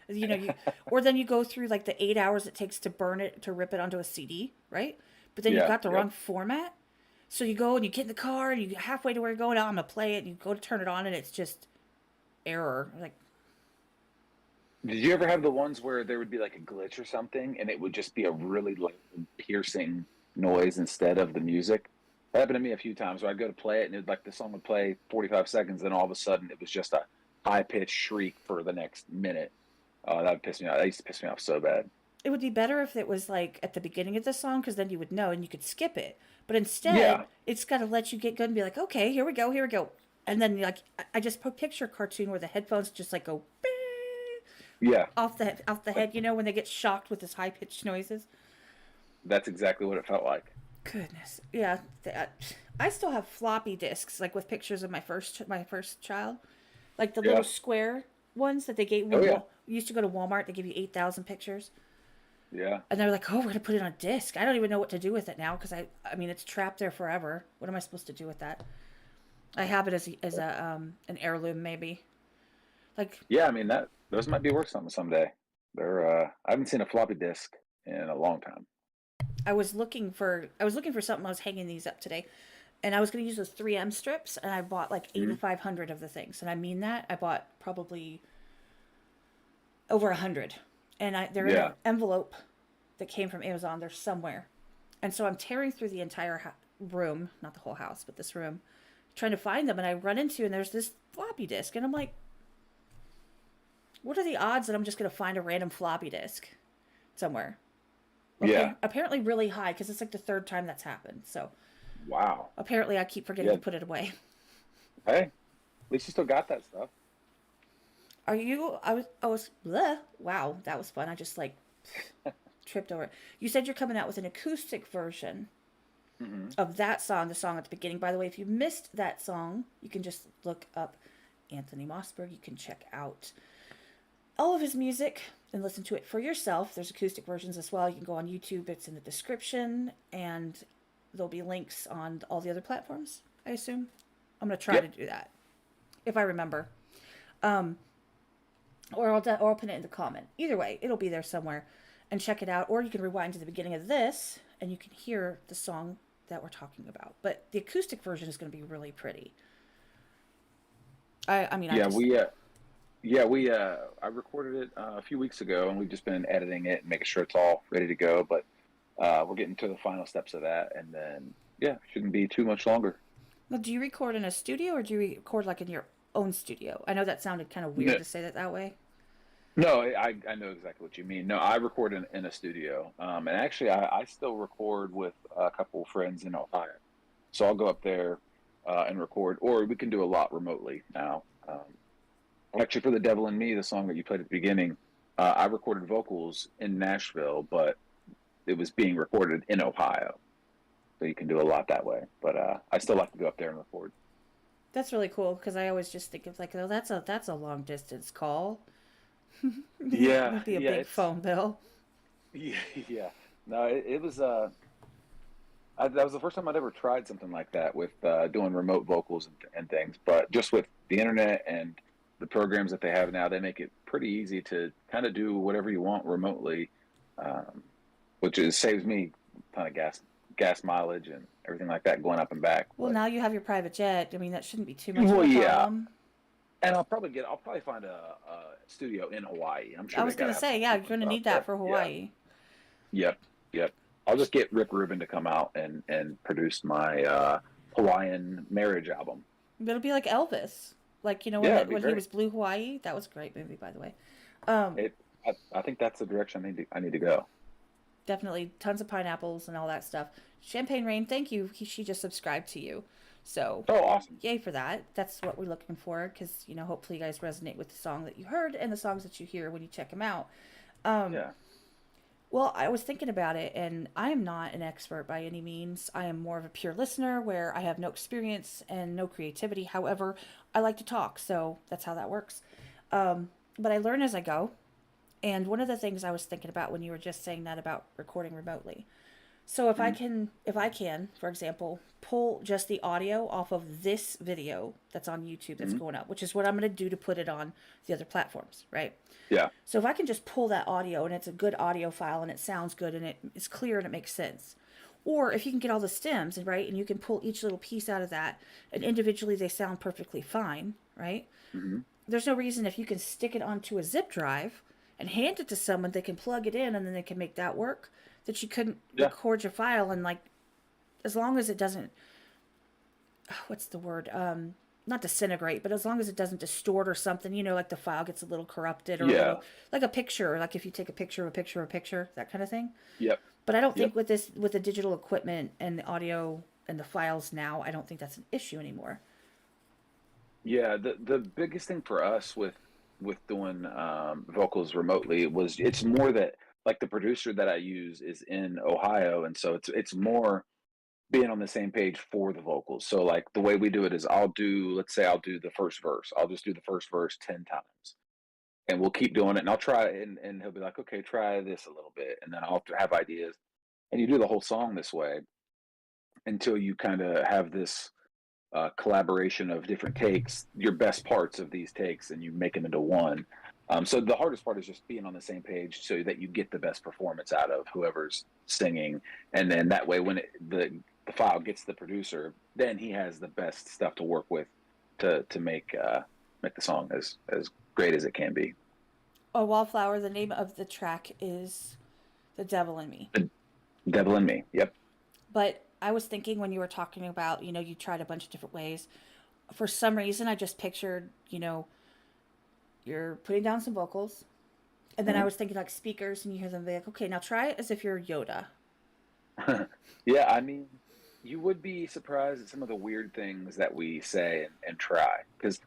You know, or then you go through like the 8 hours it takes to burn it, to rip it onto a CD, right? But then Yeah, you've got the yep. wrong format. So you go and you get in the car and you get halfway to where you're going. Oh, I'm going to play it. And you go to turn it on and it's just error. Like, Did you ever have the ones where there would be like a glitch or something and it would just be a really loud, piercing noise instead of the music? That happened to me a few times where I'd go to play it and it like the song would play 45 seconds and all of a sudden it was just a high pitched shriek for the next minute. That would piss me off. That used to piss me off so bad. it would be better if it was like at the beginning of the song because then you would know and you could skip it. But instead, Yeah. it's got to let you get good and be like, okay, here we go, here we go. And then like I just picture a cartoon where the headphones just like go beep Yeah, off the head, you know, when they get shocked with this high pitched noises. that's exactly what it felt like. Goodness, yeah. I still have floppy disks like with pictures of my first child, like the Yeah. little square ones that they gave. Oh, yeah. You used to go to Walmart, they give you 8,000 pictures. Yeah. And they're like, oh, we're going to put it on a disc. I don't even know what to do with it now because I mean, it's trapped there forever. What am I supposed to do with that? I have it as an heirloom, maybe. Like, Yeah, I mean those might be worth something someday. They're I haven't seen a floppy disk in a long time. I was looking for something. I was hanging these up today, and I was going to use those 3M strips, and I bought like 8,500 of the things. And I mean that I bought probably over 100, and they're in Yeah. an envelope that came from Amazon. They're somewhere, and so I'm tearing through the entire room, not the whole house, but this room, trying to find them. And I run into and there's this floppy disk, and I'm like, what are the odds that I'm just going to find a random floppy disk somewhere? Yeah. Apparently really high because it's like the third time that's happened. So Wow. apparently I keep forgetting Yeah. to put it away. Hey, at least you still got that stuff. Are you? I was. Bleh. Wow, that was fun. I just like tripped over it. You said you're coming out with an acoustic version of that song, the song at the beginning. By the way, if you missed that song, you can just look up Anthony Mossburg. You can check out all of his music and listen to it for yourself. There's acoustic versions as well. You can go on YouTube. It's in the description, and there'll be links on all the other platforms, I assume. I'm going to try to do that if I remember. Or I'll put it in the comment. Either way, it'll be there somewhere. And check it out. Or you can rewind to the beginning of this, and you can hear the song that we're talking about. But the acoustic version is going to be really pretty. I recorded it a few weeks ago, and we've just been editing it and making sure it's all ready to go. But we're getting to the final steps of that, and then shouldn't be too much longer. Now, do you record in a studio or do you record like in your own studio? I know that sounded kind of weird to say that way. No, I know exactly what you mean. No, I record in a studio, and actually I still record with a couple of friends in Ohio. So I'll go up there and record, or we can do a lot remotely now. Actually, for "The Devil in Me," the song that you played at the beginning, I recorded vocals in Nashville, but it was being recorded in Ohio, so you can do a lot that way. But I still like to go up there and record. That's really cool because I always just think of like, oh, that's a long distance call. Yeah, That'd be a yeah, big it's phone bill. yeah, yeah. No, it was. That was the first time I'd ever tried something like that with doing remote vocals and things. But just with the internet and the programs that they have now, they make it pretty easy to kind of do whatever you want remotely, um, which is saves me a ton of gas mileage and everything like that going up and back. Well, But now you have your private jet. I mean, that shouldn't be too much of well, a yeah, problem. and I'll probably find a studio in Hawaii. I'm I sure they was got gonna to have say, some yeah, cool you're ones gonna up need that there. for Yeah. Hawaii. Yep. Yep. I'll just get Rick Rubin to come out and produce my Hawaiian marriage album. It'll be like Elvis, like Yeah, it'd be when he great. was Blue Hawaii. That was a great movie, by the way. Um, It. I think that's the direction I need to go. Definitely tons of pineapples and all that stuff. Champagne Rain, thank you. She just subscribed to you, so Oh, awesome. yay for that. That's what we're looking for because hopefully you guys resonate with the song that you heard and the songs that you hear when you check them out. Um, Yeah. Well, I was thinking about it, and I am not an expert by any means. I am more of a pure listener where I have no experience and no creativity. However, I like to talk, so that's how that works. But I learn as I go. And one of the things I was thinking about when you were just saying that about recording remotely. So Mhm. if I can, for example, pull just the audio off of this video that's on YouTube that's Mhm. going up, which is what I'm going to do to put it on the other platforms, right? Yeah. So if I can just pull that audio and it's a good audio file and it sounds good and it is clear and it makes sense. Or if you can get all the stems, right, and you can pull each little piece out of that and individually they sound perfectly fine, right? Mhm. There's no reason if you can stick it onto a zip drive and hand it to someone, they can plug it in and then they can make that work, that you couldn't Yeah. record your file and like as long as it doesn't what's the word not disintegrate, but as long as it doesn't distort or something, like the file gets a little corrupted or a Yeah. little like a picture, like if you take a picture of a picture of a picture, that kind of thing. Yep. But I don't Yep. think with the digital equipment and the audio and the files now, I don't think that's an issue anymore. Yeah. The biggest thing for us with doing vocals remotely was it's more that like the producer that I use is in Ohio, and so it's more being on the same page for the vocals. So like the way we do it is let's say I'll do the first verse. I'll just do the first verse 10 times. And we'll keep doing it and I'll try it and he'll be like, "Okay, try this a little bit." And then I'll have ideas. And you do the whole song this way until you kind of have this collaboration of different takes, your best parts of these takes, and you make them into one. So the hardest part is just being on the same page so that you get the best performance out of whoever's singing, and then that way when the file gets the producer, then he has the best stuff to work with to make the song as great as it can be. Oh, Wallflower, the name of the track is The Devil in Me. The Devil in Me. Yep. But I was thinking when you were talking about, you tried a bunch of different ways. For some reason, I just pictured, you're putting down some vocals. And then I Mhm. was thinking like speakers, and you hear them be like, okay, now try it as if you're Yoda. Yeah, I mean, you would be surprised at some of the weird things that we say and try because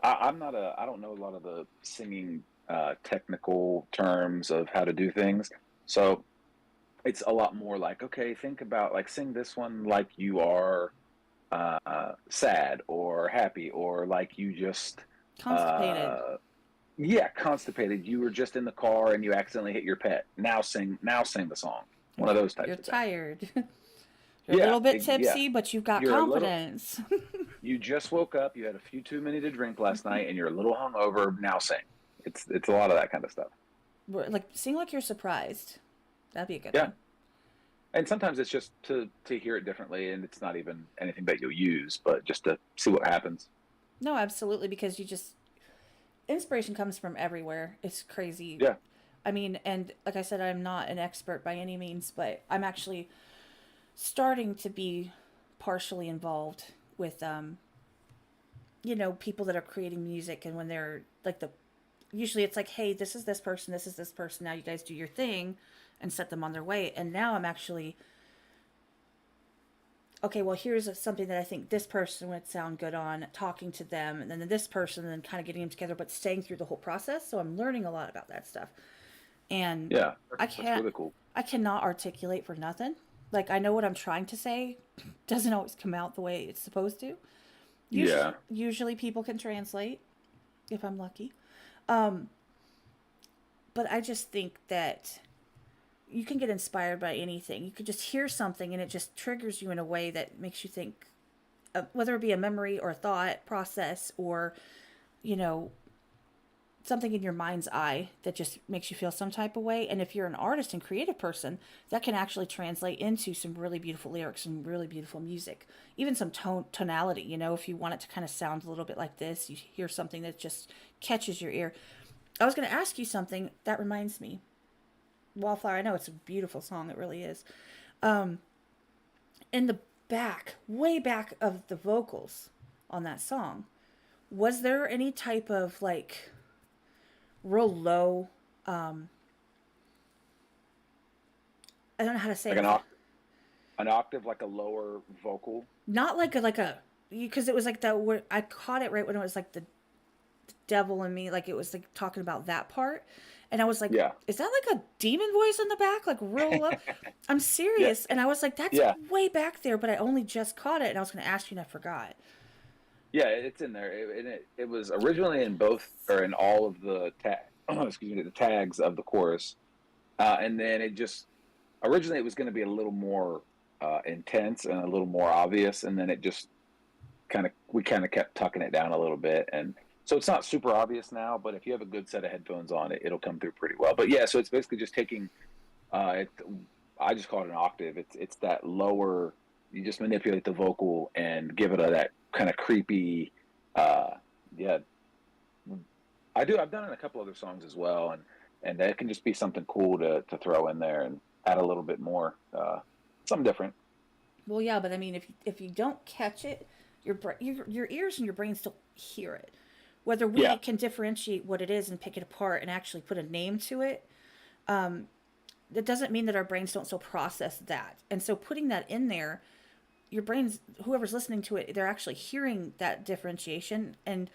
I'm not I don't know a lot of the singing technical terms of how to do things. So it's a lot more like, okay, think about like sing this one like you are sad or happy or like you just Constipated. uh, yeah, constipated. You were just in the car and you accidentally hit your pet. Now sing the song. One of those You're types of things. tired. You're a Yeah, little bit yeah. tipsy, but you've got You're a little. confidence. You just woke up. You had a few too many to drink last night, and you're a little hungover. Now sing. It's a lot of that kind of stuff. Like sing like you're surprised. That'd be a good Yeah, one. and sometimes it's just to hear it differently, and it's not even anything that you'll use, but just to see what happens. No, absolutely, because you just inspiration comes from everywhere. It's crazy. Yeah. I mean, and like I said, I'm not an expert by any means, but I'm actually starting to be partially involved with people that are creating music and when they're like the usually it's like, hey, this is this person, now you guys do your thing and set them on their way. And now I'm actually okay, well, here's something that I think this person would sound good on, talking to them, and then this person, and then kind of getting them together, but staying through the whole process. So I'm learning a lot about that stuff. And Yeah, I that's can't, really cool. I cannot articulate for nothing. Like, I know what I'm trying to say, doesn't always come out the way it's supposed to. Yeah, Usually people can translate if I'm lucky. Um, but I just think that you can get inspired by anything. You could just hear something and it just triggers you in a way that makes you think, whether it be a memory or a thought process or, you know, something in your mind's eye that just makes you feel some type of way. And if you're an artist and creative person, that can actually translate into some really beautiful lyrics and really beautiful music, even some tonality. You know, if you want it to kind of sound a little bit like this, you hear something that just catches your ear. I was going to ask you something that reminds me. Wallflower, I know it's a beautiful song, it really is. Um, in the back, way back of the vocals on that song, was there any type of like real low, um I don't know how to say like it. an octave, like a lower vocal. Not like a because it was like that where I caught it right when it was like the devil in me, like it was like talking about that part. And I was like, Yeah, is that like a demon voice in the back, like real low? I'm yeah, serious. And I was like, that's yeah, way back there, but I only just caught it and I was going to ask you and I forgot. yeah. It's in there, and it was originally in both or in all of the excuse me, the tags of the chorus, and then it just originally it was going to be a little more intense and a little more obvious, and then it just we kind of kept tucking it down a little bit, and so it's not super obvious now. But if you have a good set of headphones on, it'll come through pretty well. But yeah, so it's basically just taking it. I just call it an octave. It's that lower. You just manipulate the vocal and give it that kind of creepy. Uh, yeah, I do. I've done it in a couple other songs as well, and that can just be something cool to throw in there and add a little bit more, something different. Well, yeah, but I mean, if you don't catch it, your ears and your brain still hear it. Whether we Yeah, can differentiate what it is and pick it apart and actually put a name to it, um, that doesn't mean that our brains don't still process that. And so putting that in there, your brains, whoever's listening to it, they're actually hearing that differentiation, and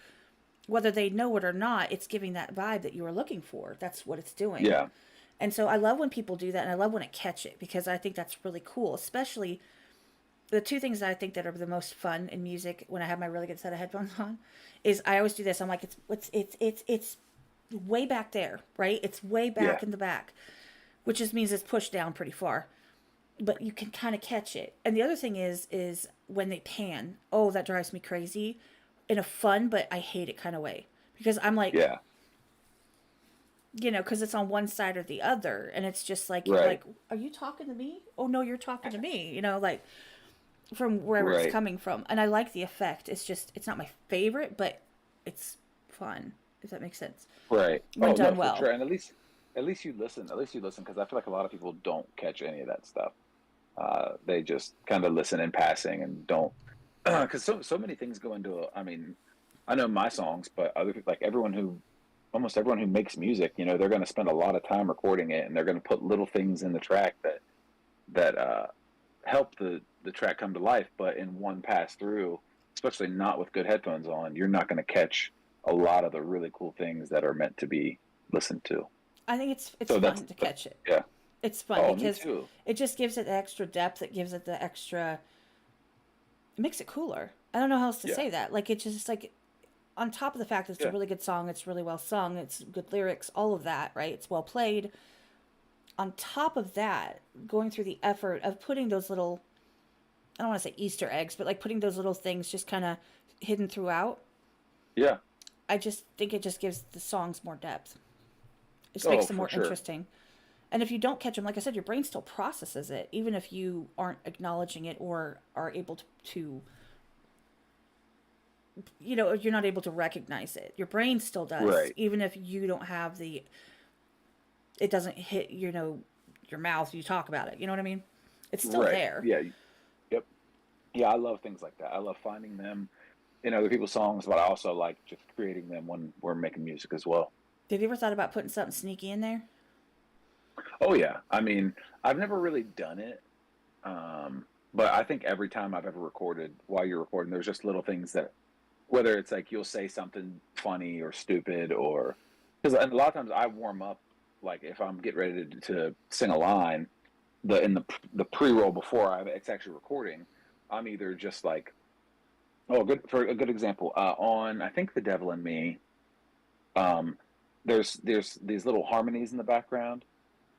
whether they know it or not, it's giving that vibe that you were looking for. That's what it's doing. yeah, And so I love when people do that, and I love when it catch it because I think that's really cool. Especially the two things that I think that are the most fun in music when I have my really good set of headphones on, is I always do this. I'm like, it's way back there, right? It's way yeah. back in the back, which just means it's pushed down pretty far, but you can kind of catch it. And the other thing is when they pan. Oh, that drives me crazy, in a fun but I hate it kind of way, because I'm like, Yeah, because it's on one side or the other, and it's just like you're right, like, are you talking to me? Oh no, you're talking to me. Like from wherever it's right, coming from, and I like the effect. It's just it's not my favorite, but it's fun. If that makes sense, right. when Oh no, done for well. sure. And at least you listen. At least you listen, because I feel like a lot of people don't catch any of that stuff. They just kind of listen in passing and don't, because so many things go into. I mean, I know my songs, but other people, like almost everyone who makes music, they're going to spend a lot of time recording it, and they're going to put little things in the track that help the track come to life. But in one pass through, especially not with good headphones on, you're not going to catch a lot of the really cool things that are meant to be listened to. I think it's So fun to catch it. yeah. It's fun Oh, me because too. it just gives it the extra depth. It gives it the extra. It makes it cooler. I don't know how else to Yeah. say that. Like, it's just like, on top of the fact that it's a Yeah. really good song, it's really well sung, it's good lyrics, all of that, right? It's well played. On top of that, going through the effort of putting those little, I don't want to say Easter eggs, but like putting those little things just kind of hidden throughout, Yeah. I just think it just gives the songs more depth. It just Oh, makes them for more sure. interesting. And if you don't catch them, like I said, your brain still processes it, even if you aren't acknowledging it or are able to you're not able to recognize it. Your brain still does, Right. even if you don't have it doesn't hit, your mouth, you talk about it. You know what I mean? It's still Right. there. Yeah. Yep. Yeah, I love things like that. I love finding them in other people's songs, but I also like just creating them when we're making music as well. Have you ever thought about putting something sneaky in there? Oh yeah. I mean, I've never really done it. Um, But I think every time I've ever recorded, while you're recording, there's just little things that, whether it's like you'll say something funny or stupid, or because a lot of times I warm up, like if I'm getting ready to sing a line, the pre-roll before it's actually recording, I'm either just like, oh, good, for a good example, on I think The Devil in Me, um, there's these little harmonies in the background,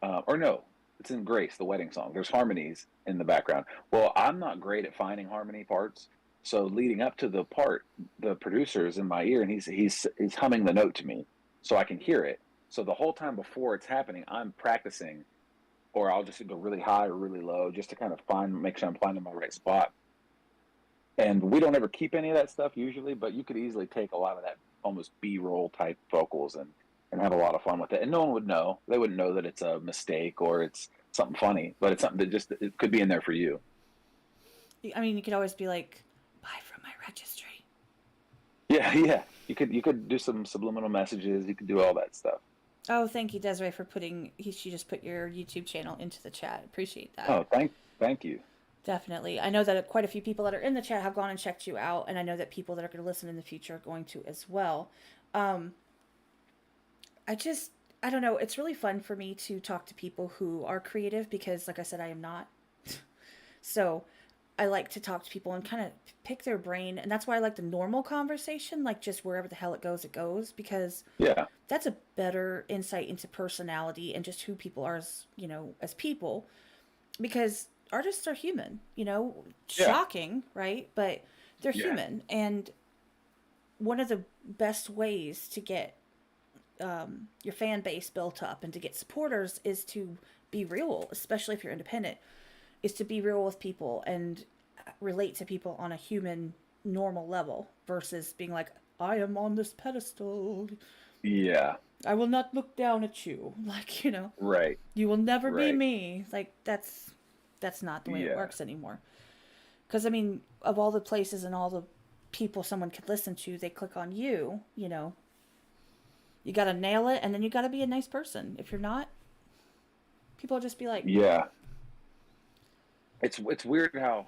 or no, it's in Grace, the wedding song. There's harmonies in the background. Well, I'm not great at finding harmony parts, so leading up to the part, the producer is in my ear and he's humming the note to me, so I can hear it. So the whole time before it's happening, I'm practicing, or I'll just go really high or really low just to kind of make sure I'm finding my right spot. And we don't ever keep any of that stuff usually, but you could easily take a lot of that almost B-roll type vocals and have a lot of fun with it. And no one would know. They wouldn't know that it's a mistake or it's something funny, but it's something that just it could be in there for you. I mean, you could always be like, buy from my registry. Yeah, yeah. You could do some subliminal messages. You could do all that stuff. Oh, thank you, Desiree, for she just put your YouTube channel into the chat. Appreciate that. Oh, thank you. Definitely. I know that quite a few people that are in the chat have gone and checked you out, and I know that people that are going to listen in the future are going to as well. Um, I don't know. It's really fun for me to talk to people who are creative because, like I said, I am not. So I like to talk to people and kind of pick their brain. And that's why I like the normal conversation, like just wherever the hell it goes, because Yeah, that's a better insight into personality and just who people are as, as people. Because artists are human, yeah, shocking, right? But they're yeah, human. And one of the best ways to get your fan base built up and to get supporters is to be real, especially if you're independent, is to be real with people and relate to people on a human, normal level versus being like, I am on this pedestal. yeah. I will not look down at you. Like, Right, you will never be right. me. Like, that's not the way it Yeah, works anymore. Because, I mean, of all the places and all the people someone could listen to, they click on you, you got to nail it, and then you got to be a nice person. If you're not, people will just be like, yeah. It's weird how,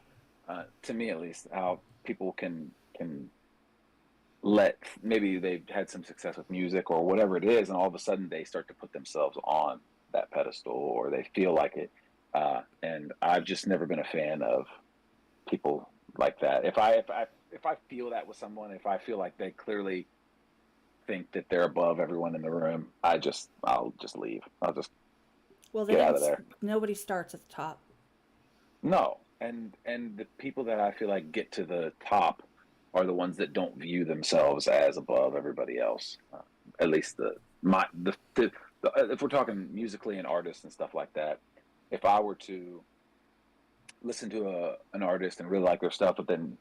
to me at least, how people can let, maybe they've had some success with music or whatever it is, and all of a sudden they start to put themselves on that pedestal or they feel like it. And I've just never been a fan of people like that. If I feel that with someone, if I feel like they clearly think that they're above everyone in the room, I'll just leave. I'll just well, get out of there. nobody starts at the top. No, and the people that I feel like get to the top are the ones that don't view themselves as above everybody else. At least if we're talking musically and artists and stuff like that, if I were to listen to an artist and really like their stuff, but then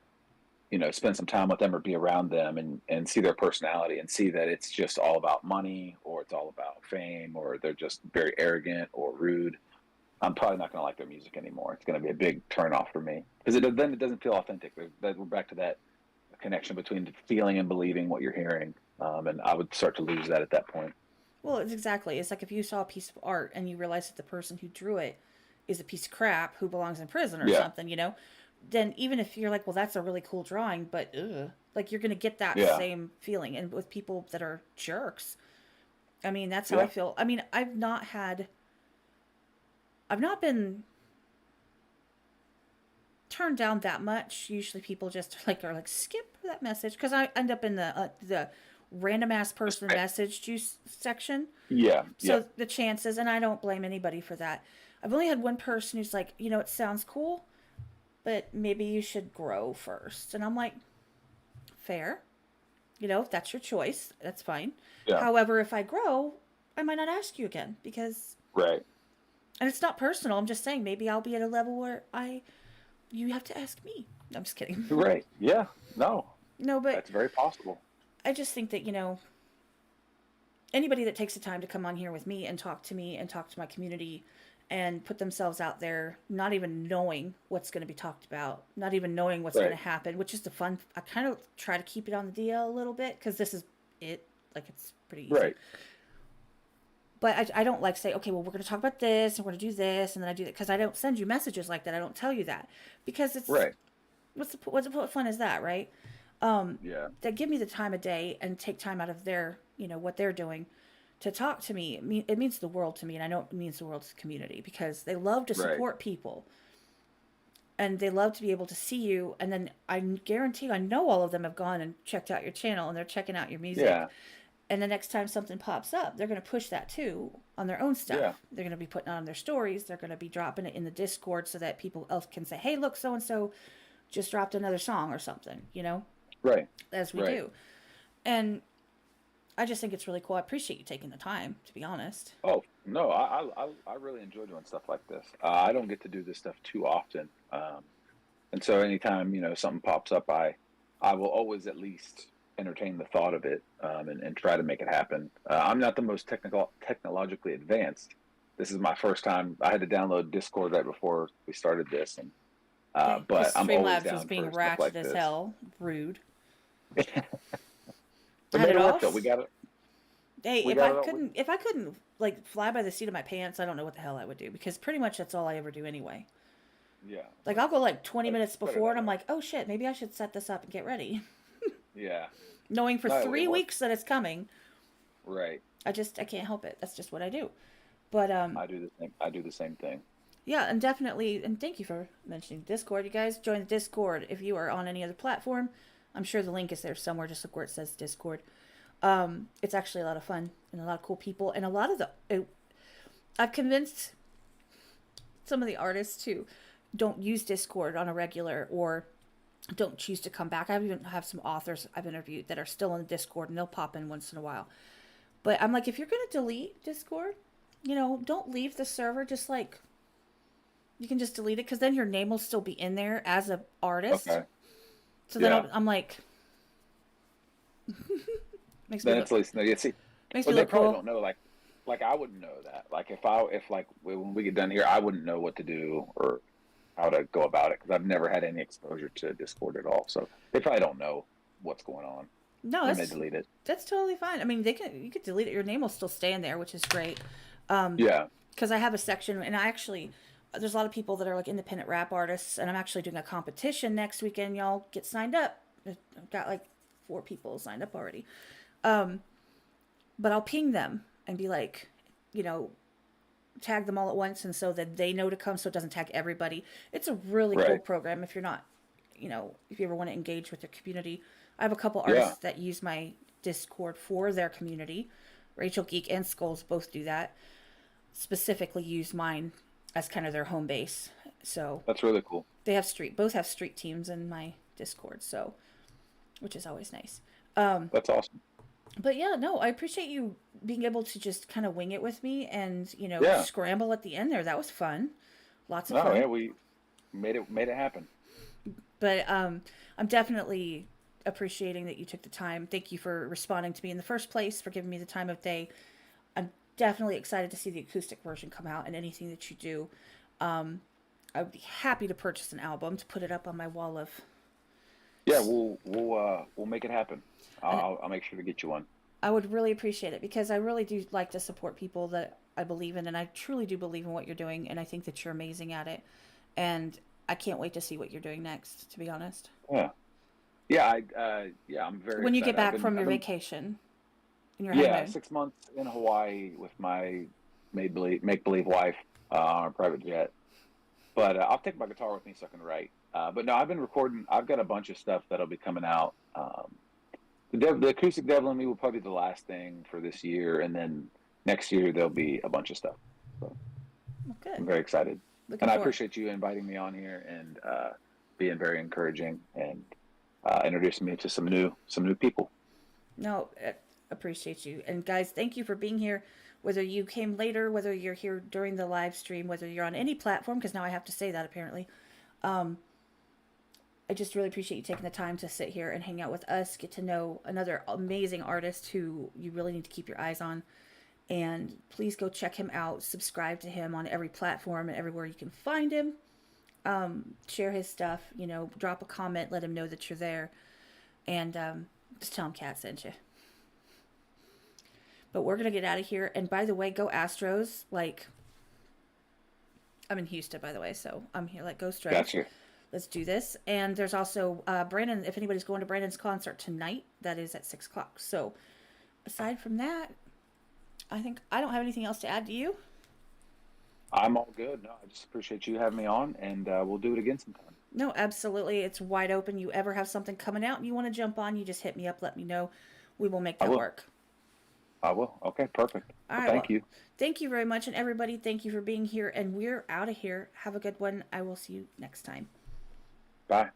spend some time with them or be around them and see their personality and see that it's just all about money or it's all about fame or they're just very arrogant or rude, I'm probably not going to like their music anymore. It's going to be a big turnoff for me because then it doesn't feel authentic. We're back to that connection between feeling and believing what you're hearing, and I would start to lose that at that point. Well, it's like if you saw a piece of art and you realize that the person who drew it is a piece of crap who belongs in prison or Yeah, something, then even if you're like, well, that's a really cool drawing, but like you're going to get that yeah, same feeling. And with people that are jerks, I mean, that's how I yeah, feel. I mean, I've not been turned down that much. Usually people just are like skip that message because I end up in the random ass person right. message juice section. Yeah, yeah, So the chances, and I don't blame anybody for that. I've only had one person who's like, it sounds cool, but maybe you should grow first. And I'm like, fair. If that's your choice, that's fine. yeah. However, if I grow, I might not ask you again because, Right, and it's not personal. I'm just saying maybe I'll be at a level where you have to ask me. I'm just kidding. right. Yeah, no, No, but that's very possible. I just think that, anybody that takes the time to come on here with me and talk to my community and put themselves out there, not even knowing what's going to be talked about, not even knowing what's going to Right, happen, which is the fun. I kind of try to keep it on the DL a little bit because this is it. Like, it's pretty easy. right. But I don't like say, okay, well, we're going to talk about this and we're going to do this and then I do that, because I don't send you messages like that. I don't tell you that, because it's Right. what fun is that, right? Yeah. That give me the time of day and take time out of their, what they're doing to talk to me. It means the world to me, and I know it means the world to the community, because they love to Right. support people and they love to be able to see you. And then I guarantee, I know all of them have gone and checked out your channel and they're checking out your music. Yeah. And the next time something pops up, they're going to push that too on their own stuff. Yeah. They're going to be putting it on their stories. They're going to be dropping it in the Discord so that people else can say, hey, look, so and so just dropped another song or something, Right. as we Right. do. And I just think it's really cool. I appreciate you taking the time, to be honest. Oh no, I really enjoy doing stuff like this. I don't get to do this stuff too often, and so anytime something pops up, I will always at least entertain the thought of it, and try to make it happen. I'm not the most technologically advanced. This is my first time. I had to download Discord right before we started this, and but I'm always Streamlabs was down being for stuff like ratchet as this. hell. Rude. We Had made it it work off. though. We got it. Hey, We if got I it. couldn't, if I couldn't like fly by the seat of my pants, I don't know what the hell I would do, because pretty much that's all I ever do anyway. Yeah. Like I'll go like 20 minutes Better before, that and I'm way. like, oh shit, maybe I should set this up and get ready, Yeah. knowing for No, it 3 weeks works. that it's coming. Right. I can't help it. That's just what I do. But I do the same. I do the same thing. yeah, and definitely, and thank you for mentioning Discord. You guys join the Discord if you are on any other platform. I'm sure the link is there somewhere. Just look where it says Discord. It's actually a lot of fun and a lot of cool people, and a lot of I've convinced some of the artists to don't use Discord on a regular, or don't choose to come back. I even have some authors I've interviewed that are still in the Discord, and they'll pop in once in a while. But I'm like, if you're gonna delete Discord, don't leave the server. Just like, you can just delete it, because then your name will still be in there as an artist. Okay. So then Yeah. I'm like, makes me Then look it's at least yeah. See, makes well, me they look probably cool. don't know. Like I wouldn't know that. Like if like when we get done here, I wouldn't know what to do or how to go about it, because I've never had any exposure to Discord at all. So they probably don't know what's going on No, when they delete it. that's totally fine. I mean, you could delete it. Your name will still stay in there, which is great. Yeah. Because I have a section, and I actually, there's a lot of people that are like independent rap artists, and I'm actually doing a competition next weekend. Y'all get signed up. I've got like 4 people signed up already. But I'll ping them and be like, tag them all at once, and so that they know to come, so it doesn't tag everybody. It's a really cool Right. program if you're not, if you ever want to engage with the community. I have a couple Yeah. artists that use my Discord for their community. Rachel Geek and Skulls both do that. Specifically use mine as kind of their home base. So That's really cool. they both have street teams in my Discord, so which is always nice. That's awesome. But yeah, no, I appreciate you being able to just kind of wing it with me, and Yeah. scramble at the end there. That was fun, lots of No, fun. yeah, we made it happen. But I'm definitely appreciating that you took the time. Thank you for responding to me in the first place, for giving me the time of day. I'm definitely excited to see the acoustic version come out, and anything that you do. I would be happy to purchase an album to put it up on my wall of. Yeah, we'll make it happen. I'll make sure to get you one. I would really appreciate it, because I really do like to support people that I believe in, and I truly do believe in what you're doing, and I think that you're amazing at it. And I can't wait to see what you're doing next, to be honest. Yeah. Yeah, I'm very When you excited. get back from your vacation and your Yeah, honeymoon. 6 months in Hawaii with my make believe wife on a private jet. But I'll take my guitar with me so I can write. But no, I've been recording. I've got a bunch of stuff that'll be coming out. The acoustic Devil in Me will probably be the last thing for this year, and then next year there'll be a bunch of stuff. So Well, I'm good. very excited, Looking and I forward. appreciate you inviting me on here and being very encouraging and introducing me to some new people. No, appreciate you. And guys, thank you for being here. Whether you came later, whether you're here during the live stream, whether you're on any platform, because now I have to say that apparently. I just really appreciate you taking the time to sit here and hang out with us, get to know another amazing artist who you really need to keep your eyes on. And please go check him out. Subscribe to him on every platform and everywhere you can find him. Share his stuff, drop a comment, let him know that you're there. And just tell him Kat sent you. But we're gonna get out of here. And by the way, go Astros! Like, I'm in Houston, by the way, so I'm here. Like, go Stros! Gotcha. Let's do this. And there's also Brandon. If anybody's going to Brandon's concert tonight, that is at 6:00. So, aside from that, I think I don't have anything else to add to you. I'm all good. No, I just appreciate you having me on, and we'll do it again sometime. No, absolutely. It's wide open. You ever have something coming out and you want to jump on, you just hit me up. Let me know. We will make that work. I will. Okay, perfect. All Well, right. thank you. Thank you very much. And everybody, thank you for being here. And we're out of here. Have a good one. I will see you next time. Bye.